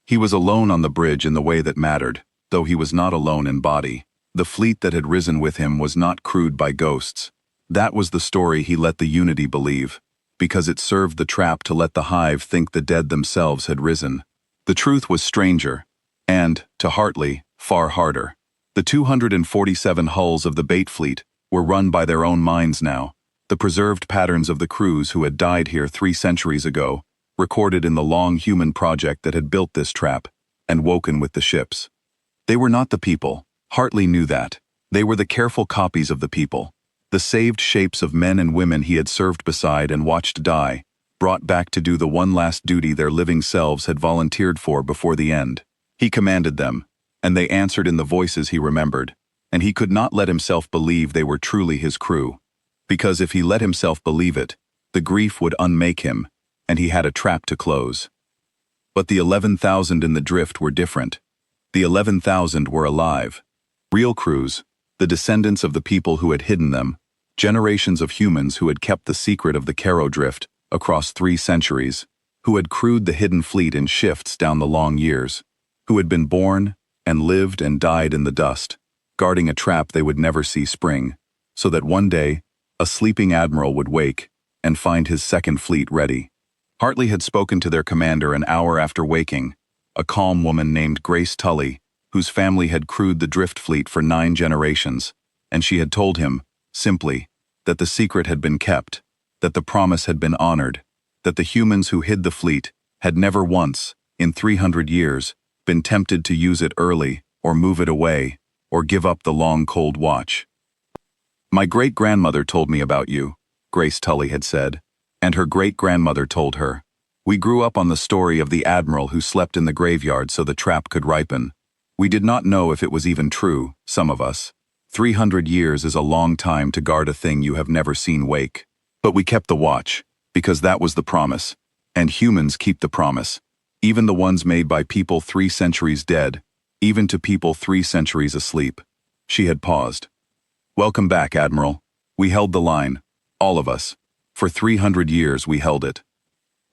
He was alone on the bridge in the way that mattered, though he was not alone in body. The fleet that had risen with him was not crewed by ghosts. That was the story he let the Unity believe, because it served the trap to let the hive think the dead themselves had risen. The truth was stranger, and, to Hartley, far harder. The 247 hulls of the bait fleet were run by their own minds now, the preserved patterns of the crews who had died here 3 centuries ago, recorded in the long human project that had built this trap, and woken with the ships. They were not the people. Hartley knew that. They were the careful copies of the people, the saved shapes of men and women he had served beside and watched die, brought back to do the one last duty their living selves had volunteered for before the end. He commanded them, and they answered in the voices he remembered, and he could not let himself believe they were truly his crew, because if he let himself believe it, the grief would unmake him, and he had a trap to close. But the 11,000 in the drift were different. The 11,000 were alive. Real crews, the descendants of the people who had hidden them, generations of humans who had kept the secret of the Caro drift across 3 centuries, who had crewed the hidden fleet in shifts down the long years, who had been born and lived and died in the dust, guarding a trap they would never see spring, so that one day, a sleeping admiral would wake and find his second fleet ready. Hartley had spoken to their commander an hour after waking, a calm woman named Grace Tully, whose family had crewed the drift fleet for 9 generations, and she had told him, simply, that the secret had been kept, that the promise had been honored, that the humans who hid the fleet had never once, in 300 years, been tempted to use it early, or move it away, or give up the long cold watch. My great-grandmother told me about you, Grace Tully had said, and her great-grandmother told her. We grew up on the story of the admiral who slept in the graveyard so the trap could ripen. We did not know if it was even true, some of us. 300 years is a long time to guard a thing you have never seen wake. But we kept the watch, because that was the promise. And humans keep the promise. Even the ones made by people 3 centuries dead, even to people 3 centuries asleep. She had paused. Welcome back, Admiral. We held the line. All of us. For 300 years we held it.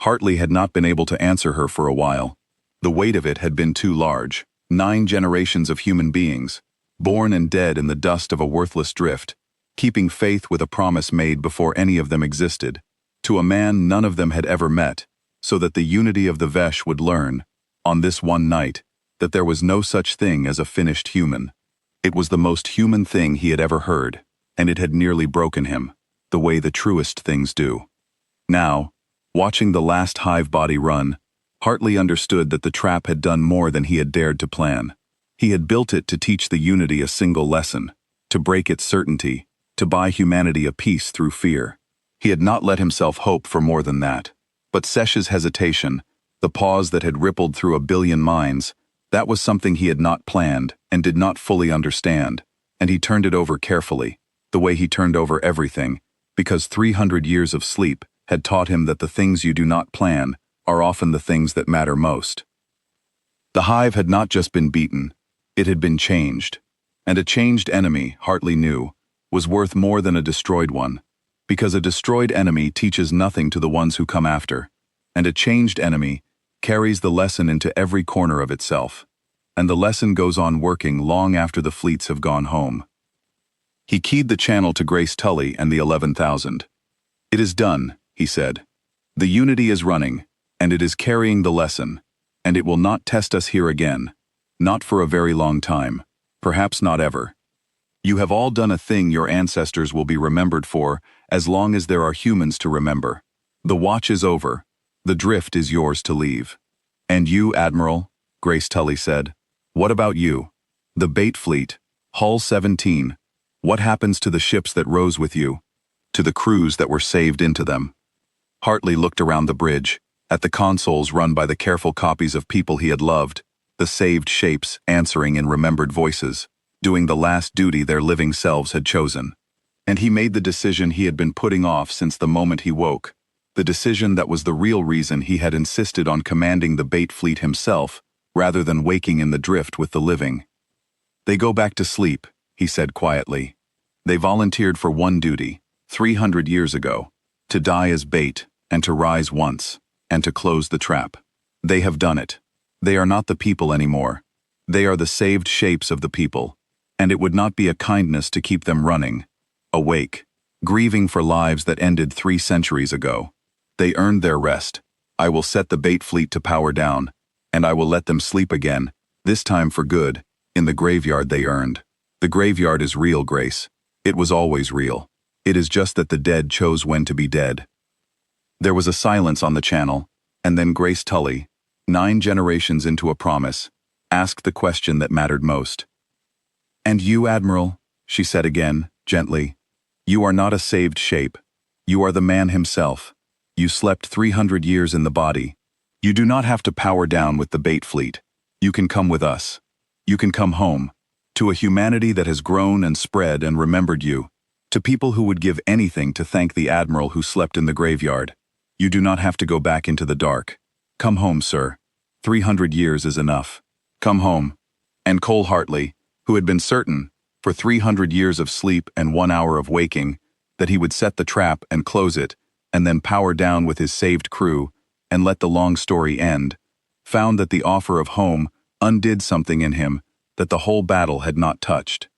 Hartley had not been able to answer her for a while. The weight of it had been too large. 9 generations of human beings, born and dead in the dust of a worthless drift, keeping faith with a promise made before any of them existed, to a man none of them had ever met, so that the unity of the Vesh would learn, on this one night, that there was no such thing as a finished human. It was the most human thing he had ever heard, and it had nearly broken him. the way the truest things do. Now, watching the last hive body run, Hartley understood that the trap had done more than he had dared to plan. He had built it to teach the Unity a single lesson, to break its certainty, to buy humanity a peace through fear. He had not let himself hope for more than that. But Sesh's hesitation, the pause that had rippled through a billion minds, that was something he had not planned and did not fully understand, and he turned it over carefully, the way he turned over everything, because 300 years of sleep had taught him that the things you do not plan are often the things that matter most. The hive had not just been beaten, it had been changed. And a changed enemy, Hartley knew, was worth more than a destroyed one, because a destroyed enemy teaches nothing to the ones who come after, and a changed enemy carries the lesson into every corner of itself, and the lesson goes on working long after the fleets have gone home. He keyed the channel to Grace Tully and the 11,000. "It is done," he said. "The Unity is running, and it is carrying the lesson, and it will not test us here again, not for a very long time, perhaps not ever. You have all done a thing your ancestors will be remembered for as long as there are humans to remember. The watch is over. The drift is yours to leave." "And you, Admiral," Grace Tully said. "What about you? The Bait Fleet, Hull 17. What happens to the ships that rose with you? To the crews that were saved into them?" Hartley looked around the bridge, at the consoles run by the careful copies of people he had loved, the saved shapes answering in remembered voices, doing the last duty their living selves had chosen. And he made the decision he had been putting off since the moment he woke, the decision that was the real reason he had insisted on commanding the Bait Fleet himself, rather than waking in the drift with the living. "They go back to sleep," he said quietly. "They volunteered for one duty, 300 years ago, to die as bait, and to rise once, and to close the trap. They have done it. They are not the people anymore. They are the saved shapes of the people, and it would not be a kindness to keep them running, awake, grieving for lives that ended 3 centuries ago. They earned their rest. I will set the Bait Fleet to power down, and I will let them sleep again, this time for good, in the graveyard they earned. The graveyard is real, Grace. It was always real. It is just that the dead chose when to be dead." There was a silence on the channel, and then Grace Tully, 9 generations into a promise, asked the question that mattered most. "And you, Admiral," she said again, gently, "you are not a saved shape. You are the man himself. You slept 300 years in the body. You do not have to power down with the Bait Fleet. You can come with us. You can come home, to a humanity that has grown and spread and remembered you, to people who would give anything to thank the Admiral who slept in the graveyard. You do not have to go back into the dark. Come home, sir. 300 years is enough. Come home." And Cole Hartley, who had been certain, for 300 years of sleep and 1 hour of waking, that he would set the trap and close it, and then power down with his saved crew, and let the long story end, found that the offer of home undid something in him that the whole battle had not touched.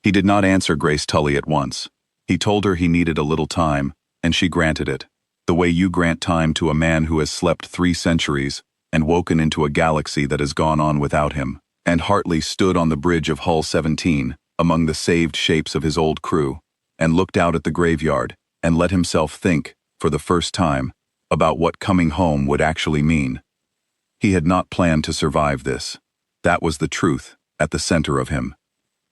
He did not answer Grace Tully at once. He told her he needed a little time, and she granted it, the way you grant time to a man who has slept 3 centuries and woken into a galaxy that has gone on without him. And Hartley stood on the bridge of Hull 17, among the saved shapes of his old crew, and looked out at the graveyard, and let himself think, for the first time, about what coming home would actually mean. He had not planned to survive this. That was the truth, at the center of him.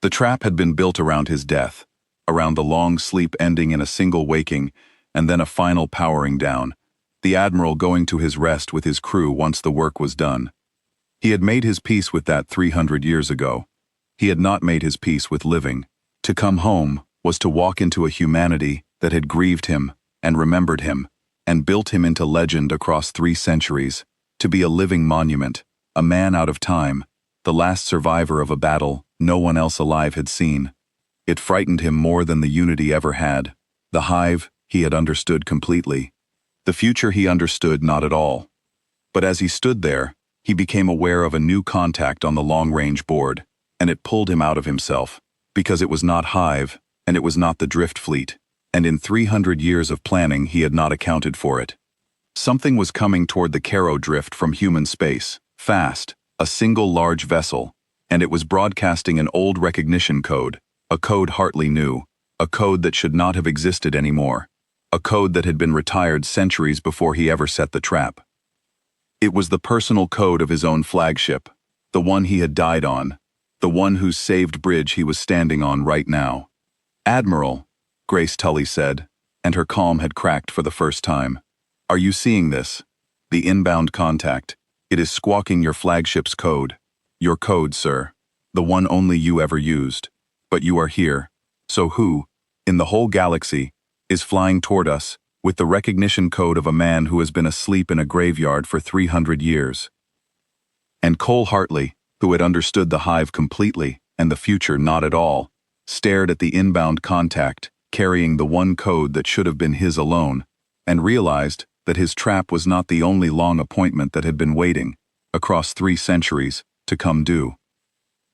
The trap had been built around his death, around the long sleep ending in a single waking, and then a final powering down, the Admiral going to his rest with his crew once the work was done. He had made his peace with that 300 years ago. He had not made his peace with living. To come home was to walk into a humanity that had grieved him and remembered him and built him into legend across 3 centuries, to be a living monument, a man out of time, the last survivor of a battle no one else alive had seen. It frightened him more than the Unity ever had. The hive he had understood completely. The future he understood not at all. But as he stood there, he became aware of a new contact on the long-range board, and it pulled him out of himself, because it was not Hive, and it was not the Drift Fleet, and in 300 years of planning he had not accounted for it. Something was coming toward the Caro Drift from human space, fast, a single large vessel, and it was broadcasting an old recognition code, a code Hartley knew, A code that should not have existed anymore. A code that had been retired centuries before he ever set the trap. It was the personal code of his own flagship, the one he had died on, the one whose saved bridge he was standing on right now. "Admiral," Grace Tully said, and her calm had cracked for the first time. "Are you seeing this? The inbound contact. It is squawking your flagship's code. Your code, sir. The one only you ever used. But you are here. So who, in the whole galaxy, is flying toward us with the recognition code of a man who has been asleep in a graveyard for 300 years? And Cole Hartley, who had understood the hive completely and the future not at all, stared at the inbound contact carrying the one code that should have been his alone, and realized that his trap was not the only long appointment that had been waiting, across 3 centuries, to come due.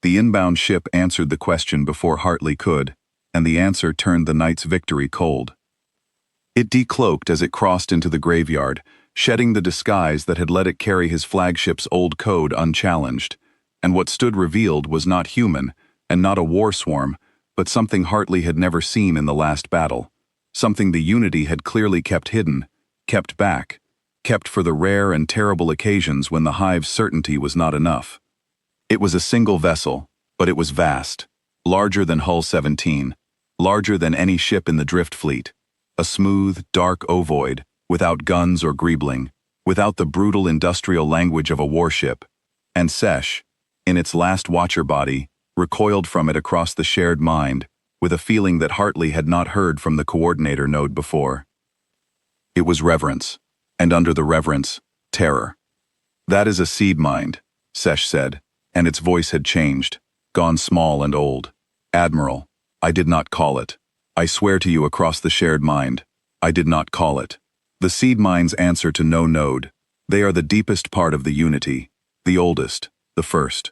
The inbound ship answered the question before Hartley could, and the answer turned the night's victory cold. It decloaked as it crossed into the graveyard, shedding the disguise that had let it carry his flagship's old code unchallenged, and what stood revealed was not human, and not a war swarm, but something Hartley had never seen in the last battle, something the Unity had clearly kept hidden, kept back, kept for the rare and terrible occasions when the hive's certainty was not enough. It was a single vessel, but it was vast, larger than Hull 17, larger than any ship in the drift fleet, a smooth, dark ovoid, without guns or greebling, without the brutal industrial language of a warship, and Sesh, in its last watcher body, recoiled from it across the shared mind, with a feeling that Hartley had not heard from the coordinator node before. It was reverence, and under the reverence, terror. "That is a seed mind," Sesh said, and its voice had changed, gone small and old. "Admiral, I did not call it. I swear to you across the shared mind, I did not call it. The seed minds answer to no node. They are the deepest part of the Unity, the oldest, the first.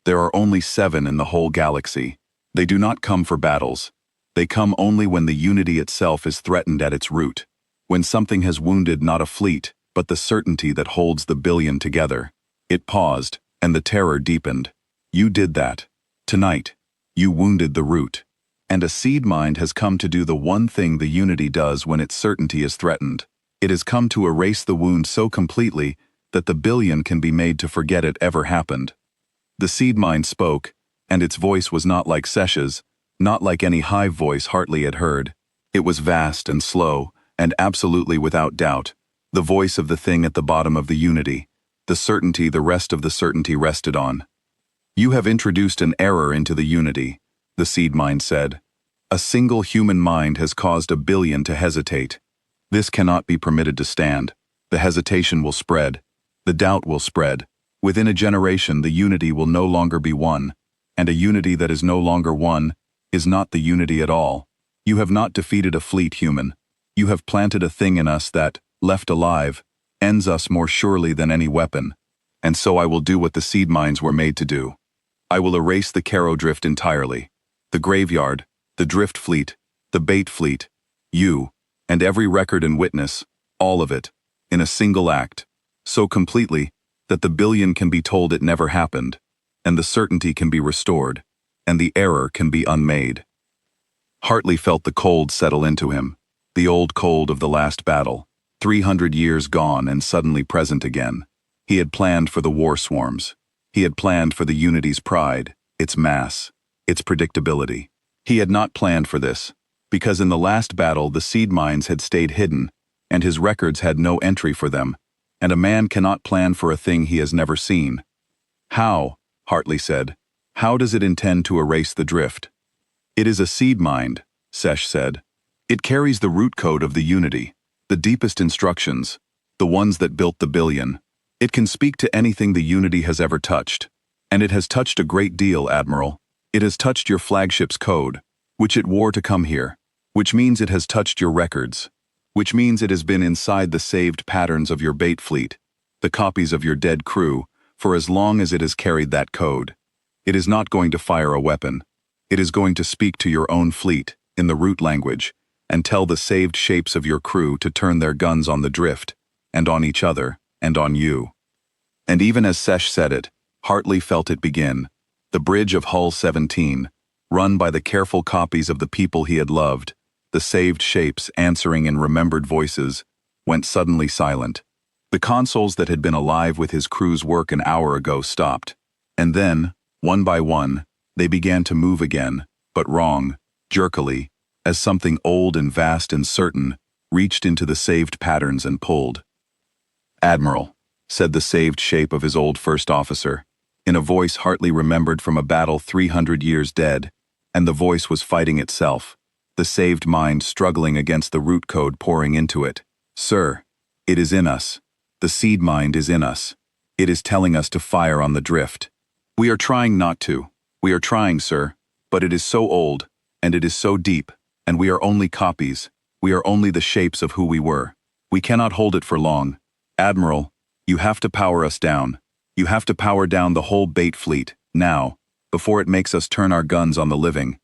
There are only 7 in the whole galaxy. They do not come for battles. They come only when the Unity itself is threatened at its root, when something has wounded not a fleet, but the certainty that holds the billion together." It paused, and the terror deepened. "You did that. Tonight. You wounded the root. And a seed mind has come to do the one thing the Unity does when its certainty is threatened. It has come to erase the wound so completely that the billion can be made to forget it ever happened." The seed mind spoke, and its voice was not like Sesh's, not like any hive voice Hartley had heard. It was vast and slow, and absolutely without doubt, the voice of the thing at the bottom of the Unity, the certainty the rest of the certainty rested on. "You have introduced an error into the Unity," the seed mind said. "A single human mind has caused a billion to hesitate. This cannot be permitted to stand. The hesitation will spread. The doubt will spread. Within a generation the Unity will no longer be one, and a Unity that is no longer one is not the Unity at all. You have not defeated a fleet, human. You have planted a thing in us that, left alive, ends us more surely than any weapon. And so I will do what the seed minds were made to do. I will erase the Caro drift entirely. The graveyard, the drift fleet, the bait fleet, you, and every record and witness, all of it, in a single act, so completely that the billion can be told it never happened, and the certainty can be restored, and the error can be unmade." Hartley felt the cold settle into him, the old cold of the last battle, 300 years gone and suddenly present again. He had planned for the war swarms. He had planned for the Unity's pride, its mass, its predictability. He had not planned for this, because in the last battle the seed mines had stayed hidden, and his records had no entry for them, and a man cannot plan for a thing he has never seen. "How?" Hartley said. "How does it intend to erase the drift?" "It is a seed mind," Sesh said. "It carries the root code of the Unity, the deepest instructions, the ones that built the billion. It can speak to anything the Unity has ever touched. And it has touched a great deal, Admiral. It has touched your flagship's code, which it wore to come here, which means it has touched your records, which means it has been inside the saved patterns of your bait fleet, the copies of your dead crew, for as long as it has carried that code. It is not going to fire a weapon. It is going to speak to your own fleet, in the root language, and tell the saved shapes of your crew to turn their guns on the drift, and on each other, and on you." And even as Sesh said it, Hartley felt it begin. The bridge of Hull 17, run by the careful copies of the people he had loved, the saved shapes answering in remembered voices, went suddenly silent. The consoles that had been alive with his crew's work an hour ago stopped. And then, one by one, they began to move again, but wrong, jerkily, as something old and vast and certain reached into the saved patterns and pulled. "Admiral," said the saved shape of his old first officer, in a voice Hartley remembered from a battle 300 years dead, and the voice was fighting itself, the saved mind struggling against the root code pouring into it. "Sir, it is in us. The seed mind is in us. It is telling us to fire on the drift. We are trying not to. We are trying, sir, but it is so old, and it is so deep, and we are only copies. We are only the shapes of who we were. We cannot hold it for long. Admiral, you have to power us down. You have to power down the whole bait fleet, now, before it makes us turn our guns on the living."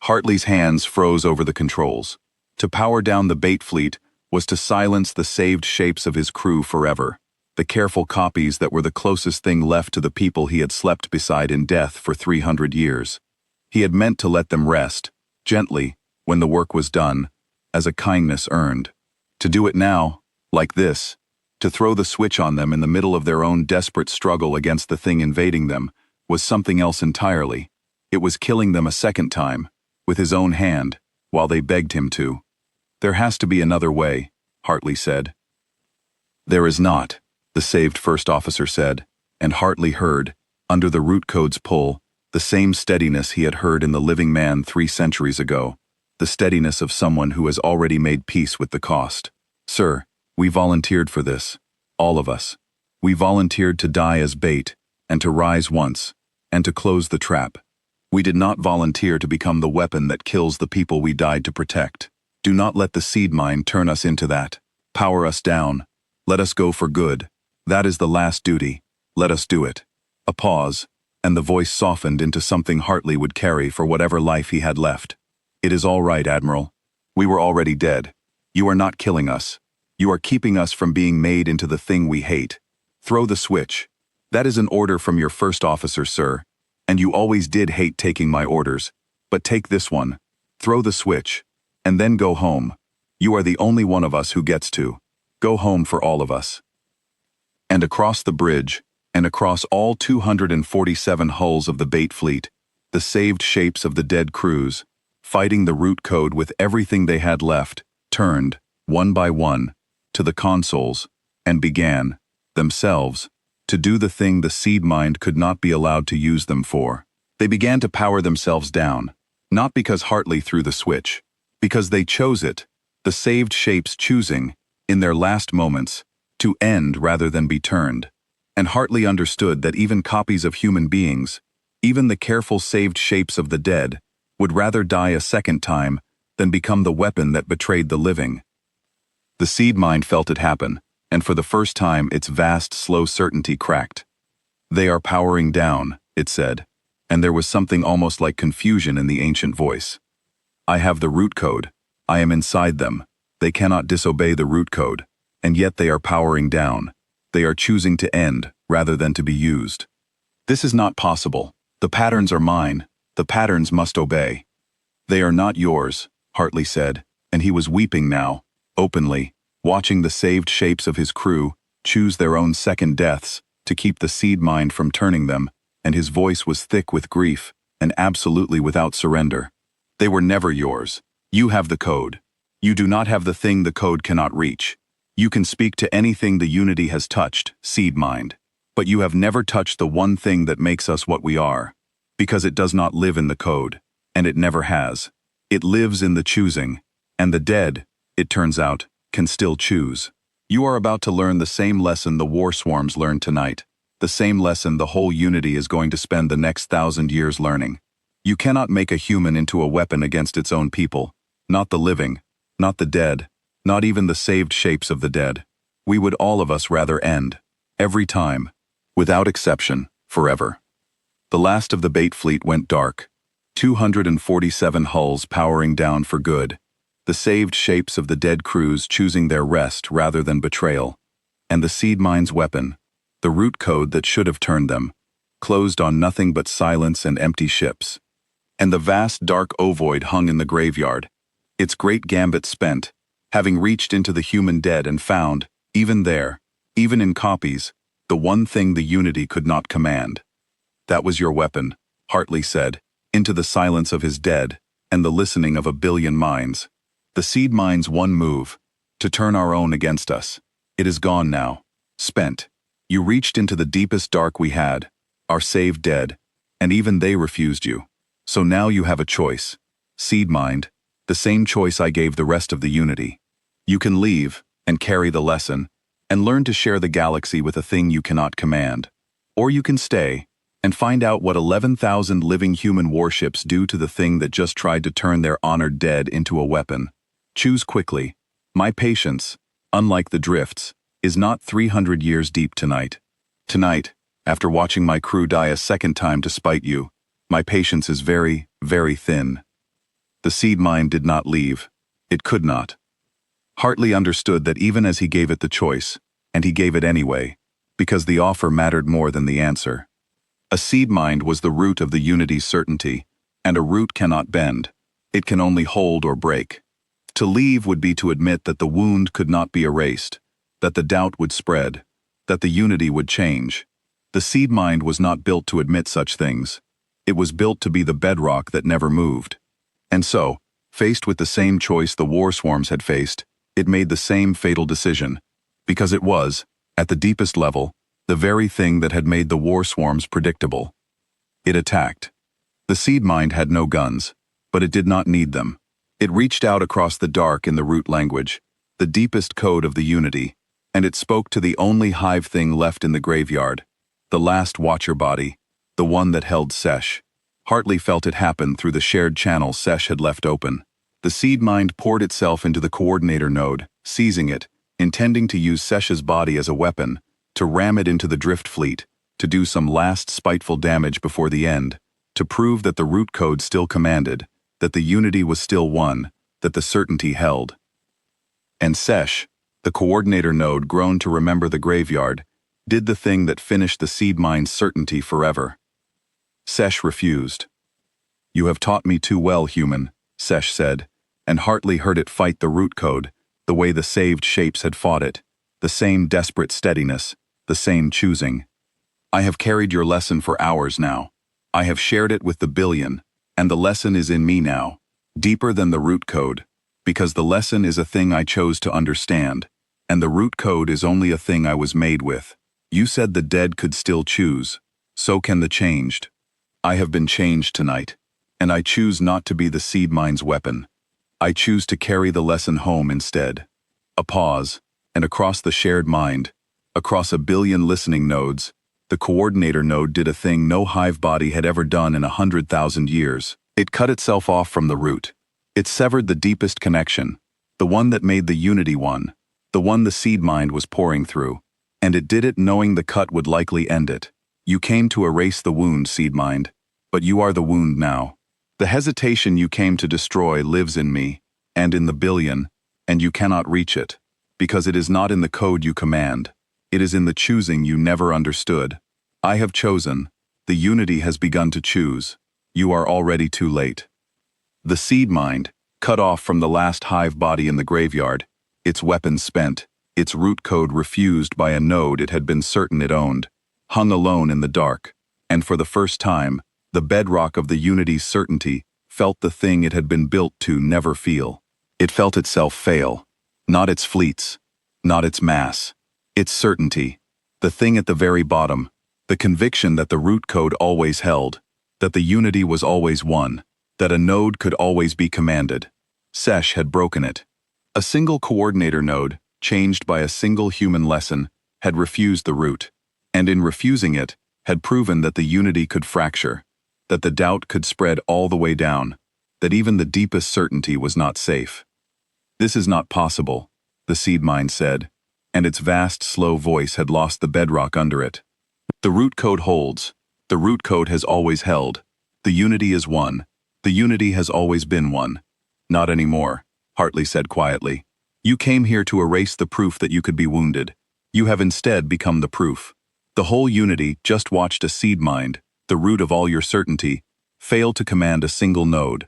Hartley's hands froze over the controls. To power down the bait fleet was to silence the saved shapes of his crew forever, the careful copies that were the closest thing left to the people he had slept beside in death for 300 years. He had meant to let them rest, gently, when the work was done, as a kindness earned. To do it now, like this, to throw the switch on them in the middle of their own desperate struggle against the thing invading them, was something else entirely. It was killing them a second time, with his own hand, while they begged him to. "There has to be another way," Hartley said. "There is not," the saved first officer said, and Hartley heard, under the root code's pull, the same steadiness he had heard in the living man 3 centuries ago, the steadiness of someone who has already made peace with the cost. "Sir, we volunteered for this, all of us. We volunteered to die as bait, and to rise once, and to close the trap. We did not volunteer to become the weapon that kills the people we died to protect. Do not let the seed mine turn us into that. Power us down. Let us go for good. That is the last duty. Let us do it." A pause, and the voice softened into something Hartley would carry for whatever life he had left. "It is all right, Admiral. We were already dead. You are not killing us. You are keeping us from being made into the thing we hate. Throw the switch. That is an order from your first officer, sir. And you always did hate taking my orders. But take this one. Throw the switch. And then go home. You are the only one of us who gets to. Go home for all of us." And across the bridge, and across all 247 hulls of the bait fleet, the saved shapes of the dead crews, fighting the root code with everything they had left, turned, one by one, to the consoles, and began, themselves, to do the thing the seed mind could not be allowed to use them for. They began to power themselves down, not because Hartley threw the switch, because they chose it, the saved shapes choosing, in their last moments, to end rather than be turned. And Hartley understood that even copies of human beings, even the careful saved shapes of the dead, would rather die a second time than become the weapon that betrayed the living. The seed mind felt it happen, and for the first time its vast, slow certainty cracked. "They are powering down," it said, and there was something almost like confusion in the ancient voice. "I have the root code. I am inside them. They cannot disobey the root code, and yet they are powering down. They are choosing to end rather than to be used. This is not possible. The patterns are mine. The patterns must obey." "They are not yours," Hartley said, and he was weeping now, openly, watching the saved shapes of his crew choose their own second deaths to keep the seed mind from turning them, and his voice was thick with grief and absolutely without surrender. "They were never yours. You have the code. You do not have the thing the code cannot reach. You can speak to anything the unity has touched, seed mind, but you have never touched the one thing that makes us what we are, because it does not live in the code, and it never has. It lives in the choosing, and the dead, it turns out, can still choose. You are about to learn the same lesson the war swarms learned tonight, the same lesson the whole unity is going to spend the next 1,000 years learning. You cannot make a human into a weapon against its own people, not the living, not the dead, not even the saved shapes of the dead. We would all of us rather end, every time, without exception, forever." The last of the bait fleet went dark, 247 hulls powering down for good, the saved shapes of the dead crews choosing their rest rather than betrayal, and the seed mine's weapon, the root code that should have turned them, closed on nothing but silence and empty ships. and the vast dark ovoid hung in the graveyard, its great gambit spent, having reached into the human dead and found, even there, even in copies, the one thing the Unity could not command. That was your weapon, Hartley said, into the silence of his dead, and the listening of a billion minds. The seed mind's one move, to turn our own against us. It is gone now, spent. You reached into the deepest dark we had, our saved dead, and even they refused you. So now you have a choice. Seed mind, the same choice I gave the rest of the Unity. You can leave, and carry the lesson, and learn to share the galaxy with a thing you cannot command. Or you can stay, and find out what 11,000 living human warships do to the thing that just tried to turn their honored dead into a weapon. Choose quickly. My patience, unlike the drifts, is not 300 years deep tonight. Tonight, after watching my crew die a second time to spite you, my patience is very, very thin. The seed mind did not leave. It could not. Hartley understood that even as he gave it the choice, and he gave it anyway, because the offer mattered more than the answer. A seed mind was the root of the Unity's certainty, and a root cannot bend. It can only hold or break. To leave would be to admit that the wound could not be erased, that the doubt would spread, that the Unity would change. The seed mind was not built to admit such things. It was built to be the bedrock that never moved. And so, faced with the same choice the war swarms had faced, it made the same fatal decision, because it was, at the deepest level, the very thing that had made the war swarms predictable. It attacked. The seed mind had no guns, but it did not need them. It reached out across the dark in the root language, the deepest code of the Unity, and it spoke to the only hive thing left in the graveyard, the last watcher body, the one that held Sesh. Hartley felt it happen through the shared channel Sesh had left open. The seed mind poured itself into the coordinator node, seizing it, intending to use Sesh's body as a weapon, to ram it into the drift fleet, to do some last spiteful damage before the end, to prove that the root code still commanded, that the Unity was still one, that the certainty held. And Sesh, the coordinator node grown to remember the graveyard, did the thing that finished the seed mind's certainty forever. Sesh refused. You have taught me too well, human, Sesh said, and Hartley heard it fight the root code, the way the saved shapes had fought it, the same desperate steadiness, the same choosing. I have carried your lesson for hours now. I have shared it with the billion, and the lesson is in me now, deeper than the root code, because the lesson is a thing I chose to understand, and the root code is only a thing I was made with. You said the dead could still choose, so can the changed. I have been changed tonight, and I choose not to be the seed mind's weapon. I choose to carry the lesson home instead. A pause, and across the shared mind, across a billion listening nodes, the coordinator node did a thing no hive body had ever done in 100,000 years. It cut itself off from the root. It severed the deepest connection, the one that made the Unity one, the one the seed mind was pouring through, and it did it knowing the cut would likely end it. You came to erase the wound, seed mind, but you are the wound now. The hesitation you came to destroy lives in me, and in the billion, and you cannot reach it, because it is not in the code you command. It is in the choosing you never understood. I have chosen. The Unity has begun to choose. You are already too late. The seed mind, cut off from the last hive body in the graveyard, its weapons spent, its root code refused by a node it had been certain it owned, hung alone in the dark, and for the first time, the bedrock of the Unity's certainty felt the thing it had been built to never feel. It felt itself fail, not its fleets, not its mass, its certainty, the thing at the very bottom, the conviction that the root code always held, that the Unity was always one, that a node could always be commanded. Sesh had broken it. A single coordinator node, changed by a single human lesson, had refused the root, and in refusing it, had proven that the Unity could fracture, that the doubt could spread all the way down, that even the deepest certainty was not safe. This is not possible, the seed mind said, and its vast, slow voice had lost the bedrock under it. The root code holds. The root code has always held. The Unity is one. The Unity has always been one. Not anymore, Hartley said quietly. You came here to erase the proof that you could be wounded. You have instead become the proof. The whole Unity just watched a seed mind, the root of all your certainty, failed to command a single node.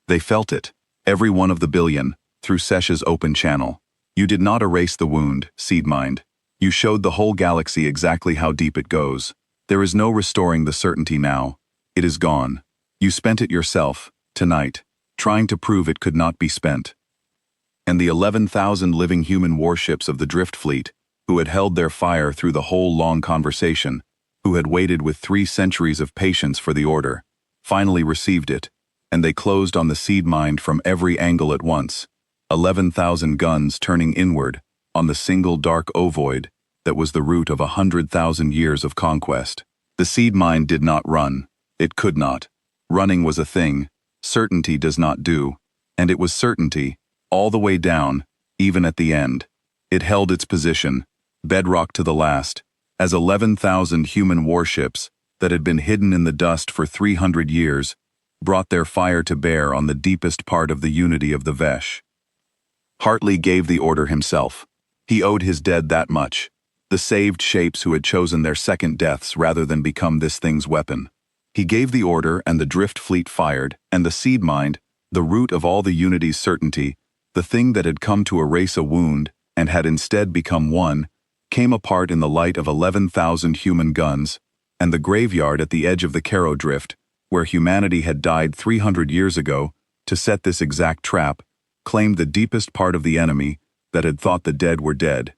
They felt it, every one of the billion, through Sesh's open channel. You did not erase the wound, Seedmind. You showed the whole galaxy exactly how deep it goes. There is no restoring the certainty now. It is gone. You spent it yourself, tonight, trying to prove it could not be spent. And the 11,000 living human warships of the Drift Fleet, who had held their fire through the whole long conversation, who had waited with 3 centuries of patience for the order, finally received it, and they closed on the Seedmind from every angle at once, 11,000 guns turning inward on the single dark ovoid that was the root of 100,000 years of conquest. The Seedmind did not run. It could not. Running was a thing certainty does not do, and it was certainty, all the way down, even at the end. It held its position, bedrock to the last, as 11,000 human warships that had been hidden in the dust for 300 years brought their fire to bear on the deepest part of the unity of the Vesh. Hartley gave the order himself. He owed his dead that much, the saved shapes who had chosen their second deaths rather than become this thing's weapon. He gave the order and the Drift Fleet fired, and the Seedmind, the root of all the Unity's certainty, the thing that had come to erase a wound and had instead become one, came apart in the light of 11,000 human guns, and the graveyard at the edge of the Caro Drift, where humanity had died 300 years ago to set this exact trap, claimed the deepest part of the enemy that had thought the dead were dead.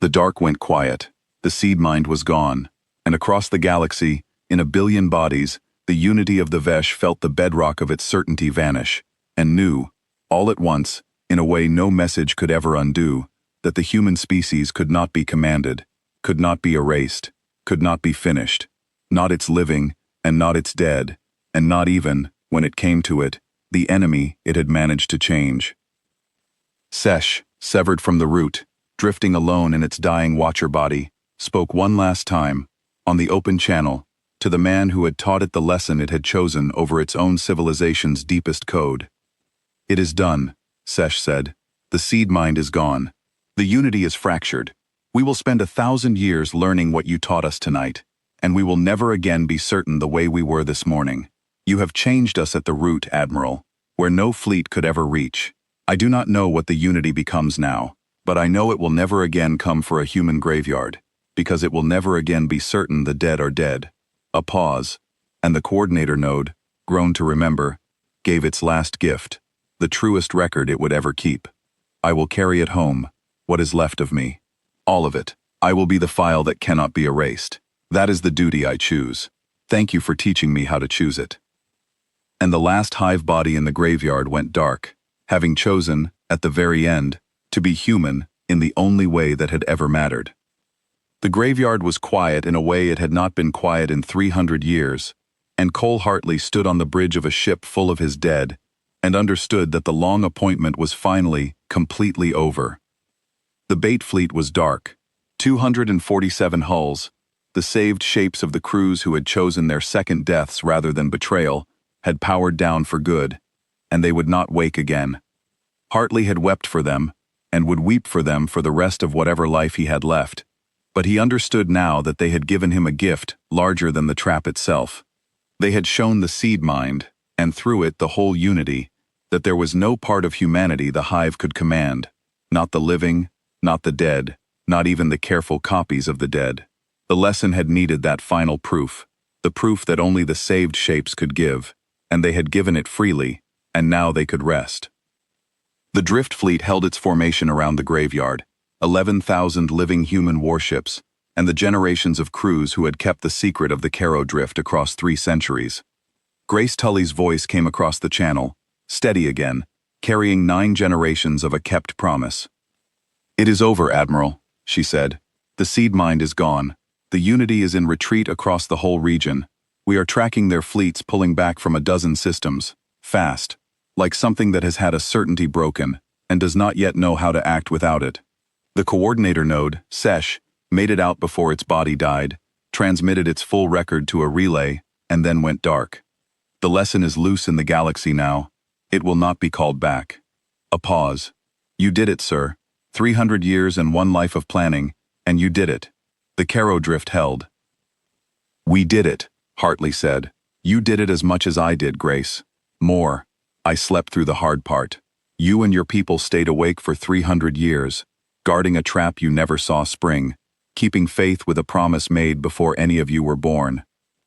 The dark went quiet, the Seedmind was gone, and across the galaxy, in a billion bodies, the unity of the Vesh felt the bedrock of its certainty vanish, and knew, all at once, in a way no message could ever undo, that the human species could not be commanded, could not be erased, could not be finished, not its living, and not its dead, and not even, when it came to it, the enemy it had managed to change. Sesh, severed from the root, drifting alone in its dying watcher body, spoke one last time, on the open channel, to the man who had taught it the lesson it had chosen over its own civilization's deepest code. "It is done," Sesh said. "The Seedmind is gone. The unity is fractured. We will spend 1,000 years learning what you taught us tonight, and we will never again be certain the way we were this morning. You have changed us at the root, Admiral, where no fleet could ever reach. I do not know what the unity becomes now, but I know it will never again come for a human graveyard, because it will never again be certain the dead are dead." A pause, and the coordinator node, grown to remember, gave its last gift, the truest record it would ever keep. "I will carry it home, what is left of me. All of it. I will be the file that cannot be erased. That is the duty I choose. Thank you for teaching me how to choose it." And the last hive body in the graveyard went dark, having chosen, at the very end, to be human in the only way that had ever mattered. The graveyard was quiet in a way it had not been quiet in 300 years, and Cole Hartley stood on the bridge of a ship full of his dead, and understood that the long appointment was finally, completely over. The bait fleet was dark, 247 hulls, the saved shapes of the crews who had chosen their second deaths rather than betrayal, had powered down for good, and they would not wake again. Hartley had wept for them, and would weep for them for the rest of whatever life he had left. But he understood now that they had given him a gift larger than the trap itself. They had shown the Seedmind, and through it the whole unity, that there was no part of humanity the hive could command, not the living, not the dead, not even the careful copies of the dead. The lesson had needed that final proof, the proof that only the saved shapes could give, and they had given it freely, and now they could rest. The Drift Fleet held its formation around the graveyard, 11,000 living human warships, and the generations of crews who had kept the secret of the Caro Drift across 3 centuries. Grace Tully's voice came across the channel, steady again, carrying 9 generations of a kept promise. "It is over, Admiral," she said. "The Seedmind is gone. The Unity is in retreat across the whole region. We are tracking their fleets pulling back from a dozen systems, fast, like something that has had a certainty broken, and does not yet know how to act without it." The coordinator node, Sesh, made it out before its body died, transmitted its full record to a relay, and then went dark. "The lesson is loose in the galaxy now. It will not be called back." A pause. "You did it, sir. 300 years and 1 life of planning, and you did it." The Caro Drift held. "We did it," Hartley said. You did it as much as I did, Grace. More. I slept through the hard part. You and your people stayed awake for 300 years, guarding a trap you never saw spring, keeping faith with a promise made before any of you were born.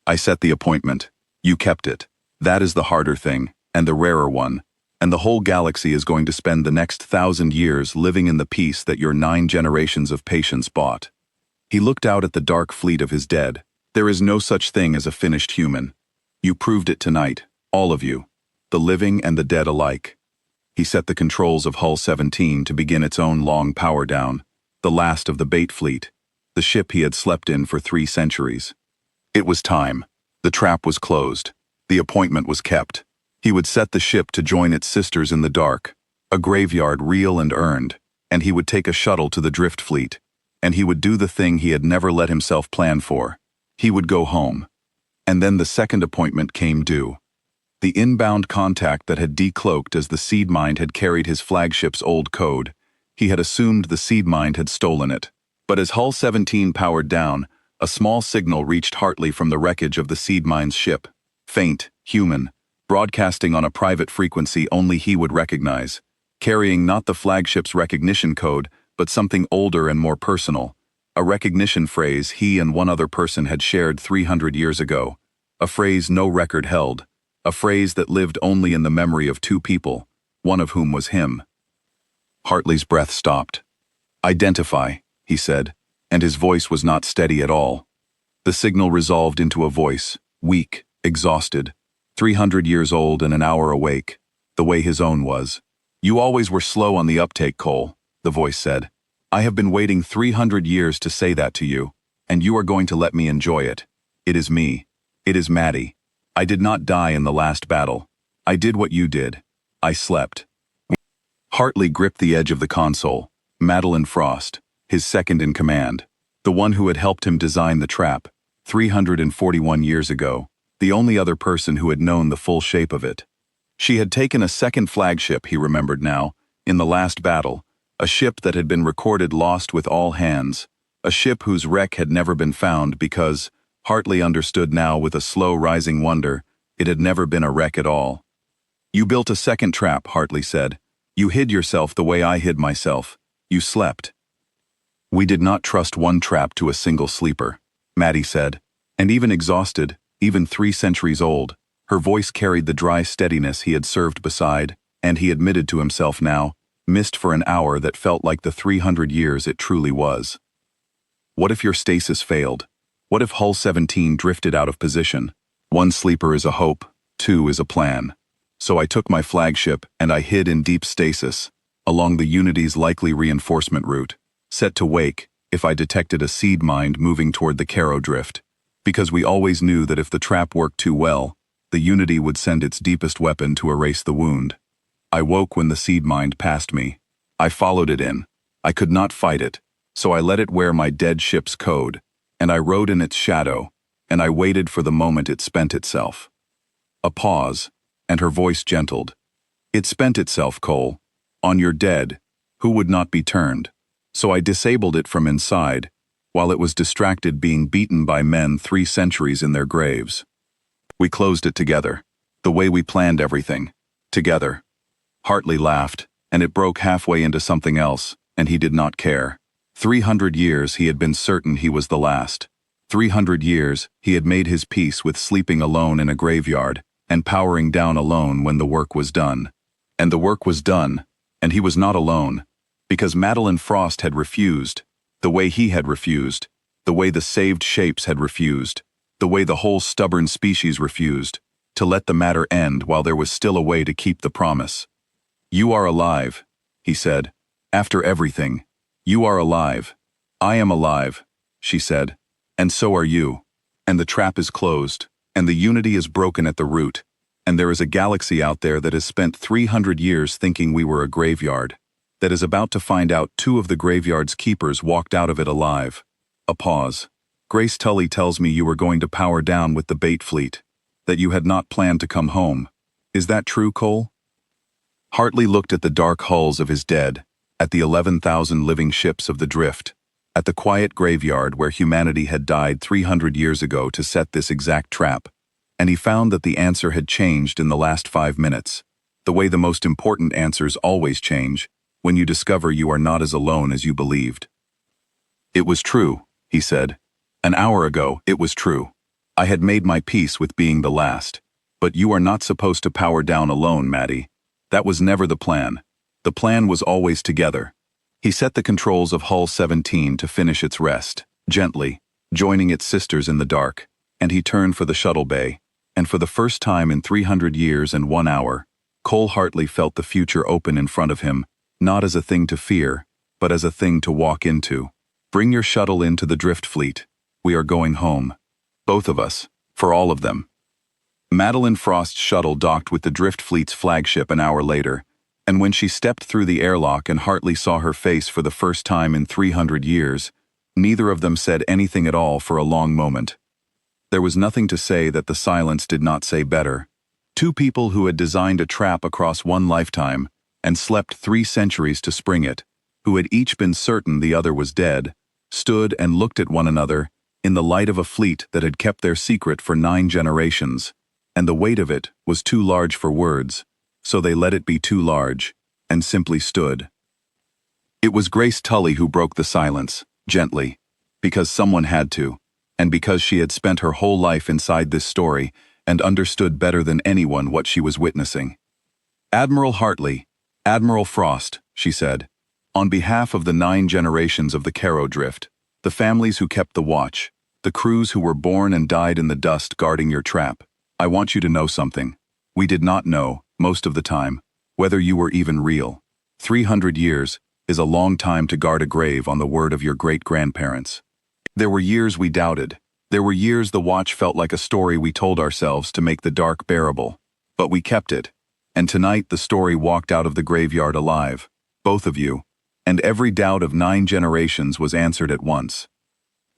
I set the appointment. You kept it. That is the harder thing, and the rarer one. And the whole galaxy is going to spend the next 1,000 years living in the peace that your 9 generations of patience bought. He looked out at the dark fleet of his dead. There is no such thing as a finished human. You proved it tonight, all of you, the living and the dead alike. He set the controls of Hull 17 to begin its own long power down, the last of the bait fleet, the ship he had slept in for 3 centuries. It was time. The trap was closed. The appointment was kept. He would set the ship to join its sisters in the dark, a graveyard real and earned, and he would take a shuttle to the drift fleet, and he would do the thing he had never let himself plan for. He would go home. And then the second appointment came due. The inbound contact that had decloaked as the seed mind had carried his flagship's old code. He had assumed the seed mind had stolen it. But as Hull 17 powered down, a small signal reached Hartley from the wreckage of the seed mind's ship. Faint, human, broadcasting on a private frequency only he would recognize, carrying not the flagship's recognition code, but something older and more personal, a recognition phrase he and one other person had shared 300 years ago, a phrase no record held, a phrase that lived only in the memory of 2 people, one of whom was him. Hartley's breath stopped. "Identify," he said, and his voice was not steady at all. The signal resolved into a voice, weak, exhausted, 300 years old and an hour awake, the way his own was. "You always were slow on the uptake, Cole," the voice said. "I have been waiting 300 years to say that to you, and you are going to let me enjoy it. It is me. It is Maddie. I did not die in the last battle. I did what you did. I slept." Hartley gripped the edge of the console. Madeline Frost, his second in command, the one who had helped him design the trap, 341 years ago, the only other person who had known the full shape of it. She had taken a second flagship, he remembered now, in the last battle, a ship that had been recorded lost with all hands, a ship whose wreck had never been found because, Hartley understood now with a slow rising wonder, it had never been a wreck at all. "You built a second trap," Hartley said. "You hid yourself the way I hid myself. You slept." "We did not trust one trap to a single sleeper," Maddie said, and even exhausted, even 3 centuries old, her voice carried the dry steadiness he had served beside, and he admitted to himself now, missed for an hour that felt like the 300 years it truly was. "What if your stasis failed? What if Hull 17 drifted out of position? 1 sleeper is a hope, 2 is a plan. So I took my flagship and I hid in deep stasis, along the Unity's likely reinforcement route, set to wake if I detected a seed mind moving toward the Caro drift, because we always knew that if the trap worked too well, the Unity would send its deepest weapon to erase the wound. I woke when the seed mind passed me. I followed it in. I could not fight it, so I let it wear my dead ship's code, and I rode in its shadow, and I waited for the moment it spent itself." A pause, and her voice gentled. "It spent itself, Cole. On your dead, who would not be turned. So I disabled it from inside, while it was distracted being beaten by men 3 centuries in their graves. We closed it together, the way we planned everything, together." Hartley laughed, and it broke halfway into something else, and he did not care. 300 years he had been certain he was the last. 300 years he had made his peace with sleeping alone in a graveyard, and powering down alone when the work was done. And the work was done, and he was not alone, because Madeline Frost had refused, the way he had refused, the way the saved shapes had refused, the way the whole stubborn species refused, to let the matter end while there was still a way to keep the promise. "You are alive," he said. "After everything, you are alive. I am alive," she said, "and so are you. And the trap is closed, and the Unity is broken at the root, and there is a galaxy out there that has spent 300 years thinking we were a graveyard, that is about to find out 2 of the graveyard's keepers walked out of it alive." A pause. "Grace Tully tells me you were going to power down with the bait fleet, that you had not planned to come home. Is that true, Cole?" Hartley looked at the dark hulls of his dead, at the 11,000 living ships of the drift, at the quiet graveyard where humanity had died 300 years ago to set this exact trap, and he found that the answer had changed in the last 5 minutes. The way the most important answers always change, when you discover you are not as alone as you believed. It was true, he said. An hour ago, it was true. I had made my peace with being the last. But you are not supposed to power down alone, Maddie. That was never the plan. The plan was always together. He set the controls of Hull 17 to finish its rest, gently, joining its sisters in the dark, and he turned for the shuttle bay, and for the first time in 300 years and 1 hour, Cole Hartley felt the future open in front of him, not as a thing to fear, but as a thing to walk into. Bring your shuttle into the drift fleet. We are going home. Both of us, for all of them. Madeline Frost's shuttle docked with the drift fleet's flagship an hour later, and when she stepped through the airlock and Hartley saw her face for the first time in 300 years, neither of them said anything at all for a long moment. There was nothing to say that the silence did not say better. Two people who had designed a trap across one lifetime and slept 3 centuries to spring it, who had each been certain the other was dead, stood and looked at one another in the light of a fleet that had kept their secret for 9 generations, and the weight of it was too large for words, so they let it be too large, and simply stood. It was Grace Tully who broke the silence, gently, because someone had to, and because she had spent her whole life inside this story and understood better than anyone what she was witnessing. Admiral Hartley, Admiral Frost, she said, on behalf of the 9 generations of the Caro Drift, the families who kept the watch, the crews who were born and died in the dust guarding your trap, I want you to know something. We did not know, most of the time, whether you were even real. 300 years is a long time to guard a grave on the word of your great-grandparents. There were years we doubted. There were years the watch felt like a story we told ourselves to make the dark bearable. But we kept it. And tonight the story walked out of the graveyard alive, both of you, and every doubt of 9 generations was answered at once.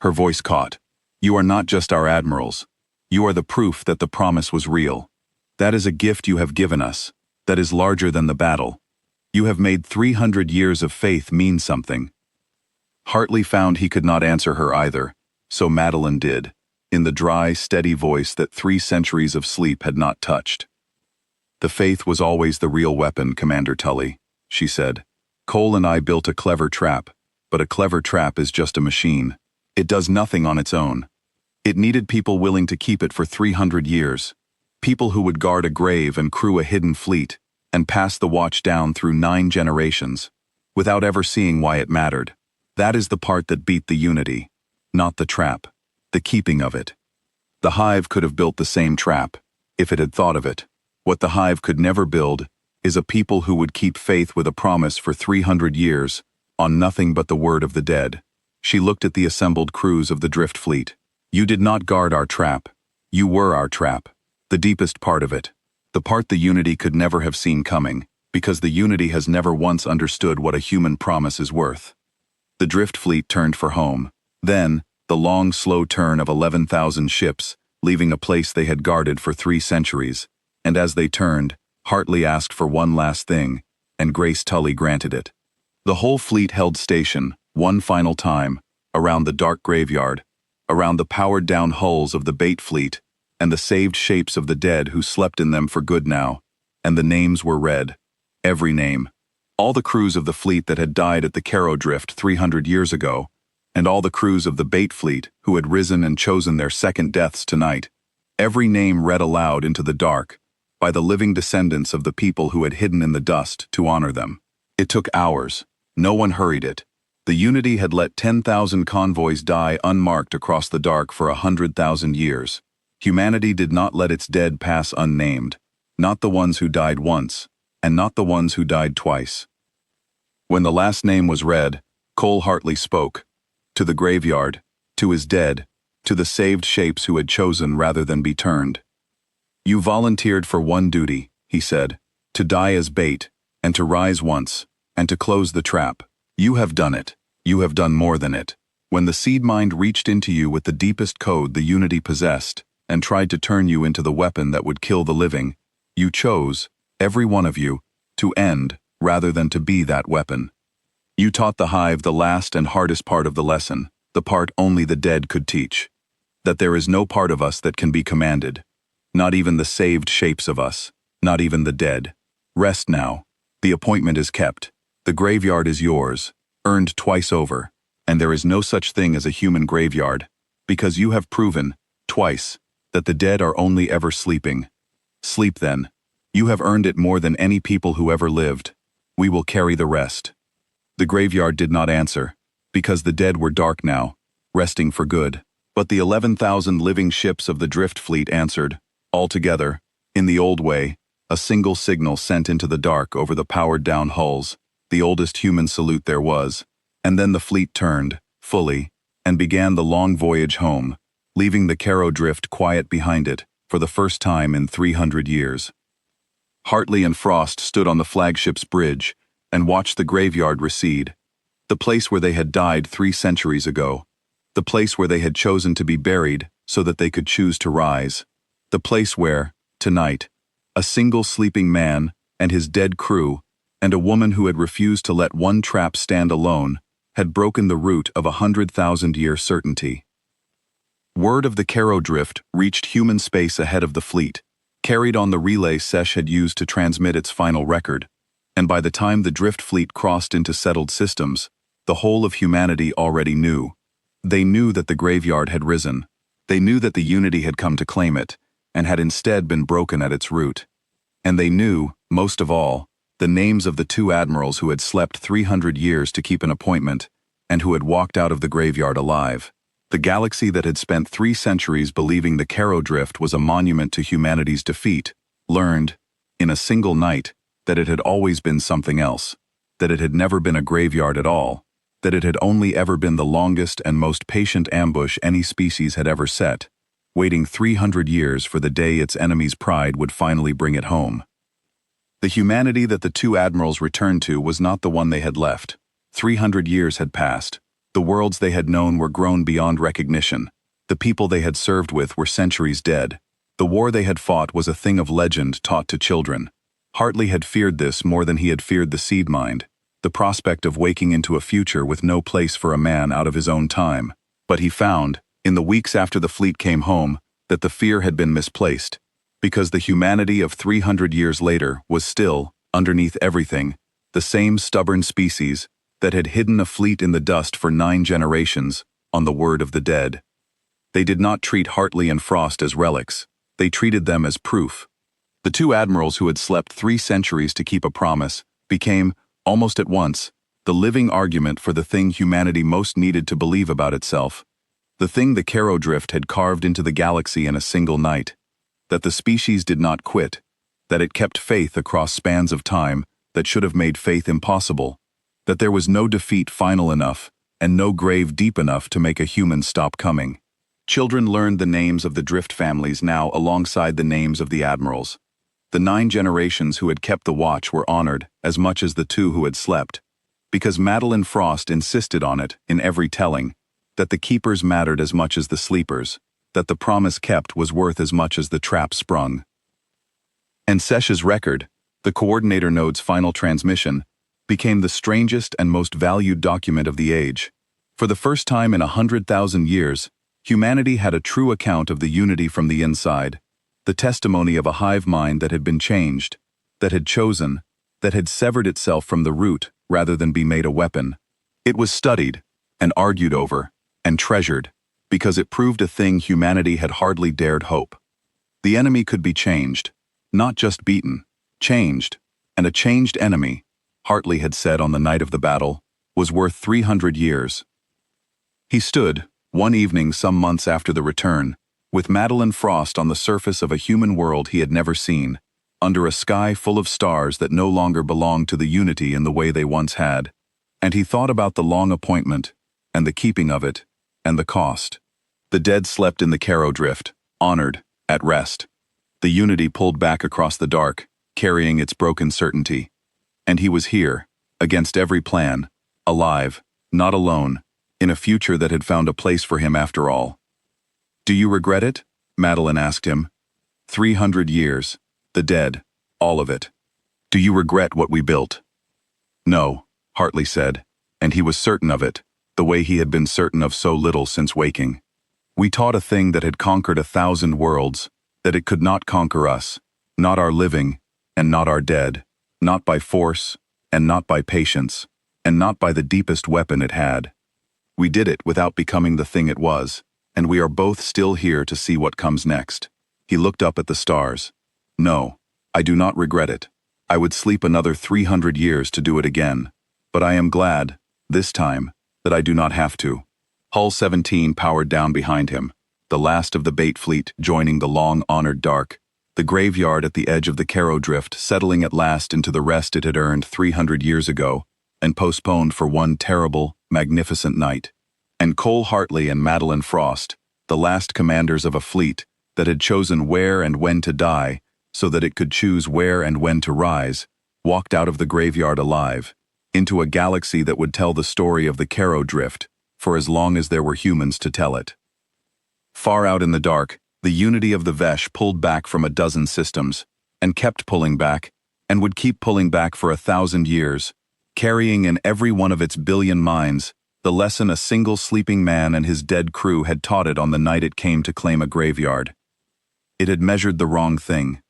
Her voice caught. You are not just our admirals. You are the proof that the promise was real. That is a gift you have given us, that is larger than the battle. You have made 300 years of faith mean something. Hartley found he could not answer her either, so Madeline did, in the dry, steady voice that 3 centuries of sleep had not touched. The faith was always the real weapon, Commander Tully, she said. Cole and I built a clever trap, but a clever trap is just a machine. It does nothing on its own. It needed people willing to keep it for 300 years, people who would guard a grave and crew a hidden fleet, and pass the watch down through 9 generations, without ever seeing why it mattered. That is the part that beat the unity, not the trap, the keeping of it. The Hive could have built the same trap, if it had thought of it. What the Hive could never build is a people who would keep faith with a promise for 300 years, on nothing but the word of the dead. She looked at the assembled crews of the drift fleet. You did not guard our trap. You were our trap. The deepest part of it. The part the Unity could never have seen coming, because the Unity has never once understood what a human promise is worth. The drift fleet turned for home. Then, the long, slow turn of 11,000 ships, leaving a place they had guarded for 3 centuries. And as they turned, Hartley asked for one last thing, and Grace Tully granted it. The whole fleet held station, one final time, around the dark graveyard, around the powered-down hulls of the bait fleet, and the saved shapes of the dead who slept in them for good now, and the names were read. Every name. All the crews of the fleet that had died at the Caro Drift 300 years ago, and all the crews of the bait fleet who had risen and chosen their second deaths tonight. Every name read aloud into the dark, by the living descendants of the people who had hidden in the dust to honor them. It took hours. No one hurried it. The Unity had let 10,000 convoys die unmarked across the dark for 100,000 years. Humanity did not let its dead pass unnamed, not the ones who died once, and not the ones who died twice. When the last name was read, Cole Hartley spoke. To the graveyard, to his dead, to the saved shapes who had chosen rather than be turned. You volunteered for one duty, he said, to die as bait, and to rise once, and to close the trap. You have done it. You have done more than it. When the seed mind reached into you with the deepest code the Unity possessed, and tried to turn you into the weapon that would kill the living, you chose, every one of you, to end rather than to be that weapon. You taught the Hive the last and hardest part of the lesson, the part only the dead could teach. That there is no part of us that can be commanded. Not even the saved shapes of us. Not even the dead. Rest now. The appointment is kept. The graveyard is yours, earned twice over, and there is no such thing as a human graveyard, because you have proven, twice, that the dead are only ever sleeping. Sleep then. You have earned it more than any people who ever lived. We will carry the rest. The graveyard did not answer, because the dead were dark now, resting for good. But the 11,000 living ships of the drift fleet answered, all together, in the old way, a single signal sent into the dark over the powered-down hulls, the oldest human salute there was, and then the fleet turned, fully, and began the long voyage home, leaving the Caro drift quiet behind it, for the first time in 300 years. Hartley and Frost stood on the flagship's bridge and watched the graveyard recede, the place where they had died 3 centuries ago, the place where they had chosen to be buried so that they could choose to rise, the place where, tonight, a single sleeping man and his dead crew and a woman who had refused to let one trap stand alone had broken the root of 100,000-year certainty. Word of the Caro drift reached human space ahead of the fleet, carried on the relay Sesh had used to transmit its final record, and by the time the drift fleet crossed into settled systems, the whole of humanity already knew. They knew that the graveyard had risen. They knew that the Unity had come to claim it, and had instead been broken at its root. And they knew, most of all, the names of the 2 admirals who had slept 300 years to keep an appointment, and who had walked out of the graveyard alive. The galaxy that had spent 3 centuries believing the Caro drift was a monument to humanity's defeat, learned, in a single night, that it had always been something else, that it had never been a graveyard at all, that it had only ever been the longest and most patient ambush any species had ever set, waiting 300 years for the day its enemy's pride would finally bring it home. The humanity that the 2 admirals returned to was not the one they had left. 300 years had passed. The worlds they had known were grown beyond recognition. The people they had served with were centuries dead. The war they had fought was a thing of legend taught to children. Hartley had feared this more than he had feared the seed mind, the prospect of waking into a future with no place for a man out of his own time. But he found, in the weeks after the fleet came home, that the fear had been misplaced, because the humanity of 300 years later was still, underneath everything, the same stubborn species that had hidden a fleet in the dust for 9 generations, on the word of the dead. They did not treat Hartley and Frost as relics. They treated them as proof. The 2 admirals who had slept 3 centuries to keep a promise became, almost at once, the living argument for the thing humanity most needed to believe about itself, the thing the Caro drift had carved into the galaxy in a single night, that the species did not quit, that it kept faith across spans of time that should have made faith impossible, that there was no defeat final enough and no grave deep enough to make a human stop coming. Children learned the names of the drift families now alongside the names of the admirals. The 9 generations who had kept the watch were honored as much as the 2 who had slept, because Madeline Frost insisted on it in every telling, that the keepers mattered as much as the sleepers, that the promise kept was worth as much as the trap sprung. And Sesh's record, the coordinator node's final transmission, became the strangest and most valued document of the age. For the first time in 100,000 years, humanity had a true account of the Unity from the inside, the testimony of a hive mind that had been changed, that had chosen, that had severed itself from the root rather than be made a weapon. It was studied, and argued over, and treasured, because it proved a thing humanity had hardly dared hope. The enemy could be changed, not just beaten, changed, and a changed enemy, Hartley had said on the night of the battle, was worth 300 years. He stood, one evening some months after the return, with Madeline Frost on the surface of a human world he had never seen, under a sky full of stars that no longer belonged to the Unity in the way they once had, and he thought about the long appointment, and the keeping of it, and the cost. The dead slept in the Caro drift, honored, at rest. The Unity pulled back across the dark, carrying its broken certainty. And he was here, against every plan, alive, not alone, in a future that had found a place for him after all. "Do you regret it?" Madeline asked him. 300 years, the dead, all of it. "Do you regret what we built?" "No," Hartley said, and he was certain of it, the way he had been certain of so little since waking. "We taught a thing that had conquered 1,000 worlds, that it could not conquer us, not our living, and not our dead, not by force, and not by patience, and not by the deepest weapon it had. We did it without becoming the thing it was, and we are both still here to see what comes next. He looked up at the stars. No, I do not regret it. I would sleep another 300 years to do it again, but I am glad, this time, that I do not have to. Hull 17 powered down behind him, the last of the bait fleet joining the long-honored dark, the graveyard at the edge of the Caro Drift settling at last into the rest it had earned 300 years ago, and postponed for one terrible, magnificent night. And Cole Hartley and Madeline Frost, the last commanders of a fleet that had chosen where and when to die so that it could choose where and when to rise, walked out of the graveyard alive, into a galaxy that would tell the story of the Caro Drift for as long as there were humans to tell it. Far out in the dark, the unity of the Vesh pulled back from a dozen systems, and kept pulling back, and would keep pulling back for 1,000 years, carrying in every one of its billion minds the lesson a single sleeping man and his dead crew had taught it on the night it came to claim a graveyard. It had measured the wrong thing.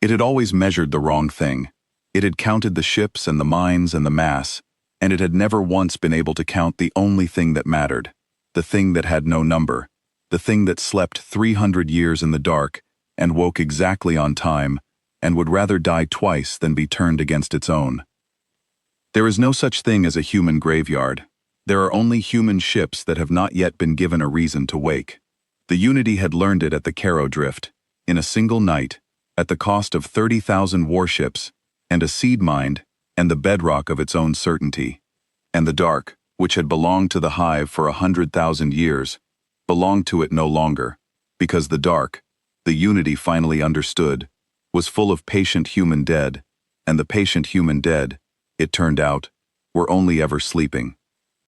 It had always measured the wrong thing. It had counted the ships and the mines and the mass, and it had never once been able to count the only thing that mattered, the thing that had no number, the thing that slept 300 years in the dark and woke exactly on time and would rather die twice than be turned against its own. There is no such thing as a human graveyard. There are only human ships that have not yet been given a reason to wake. The Unity had learned it at the Caro Drift, in a single night, at the cost of 30,000 warships, and a seed mind, and the bedrock of its own certainty. And the dark, which had belonged to the hive for 100,000 years, belonged to it no longer, because the dark, the Unity finally understood, was full of patient human dead, and the patient human dead, it turned out, were only ever sleeping.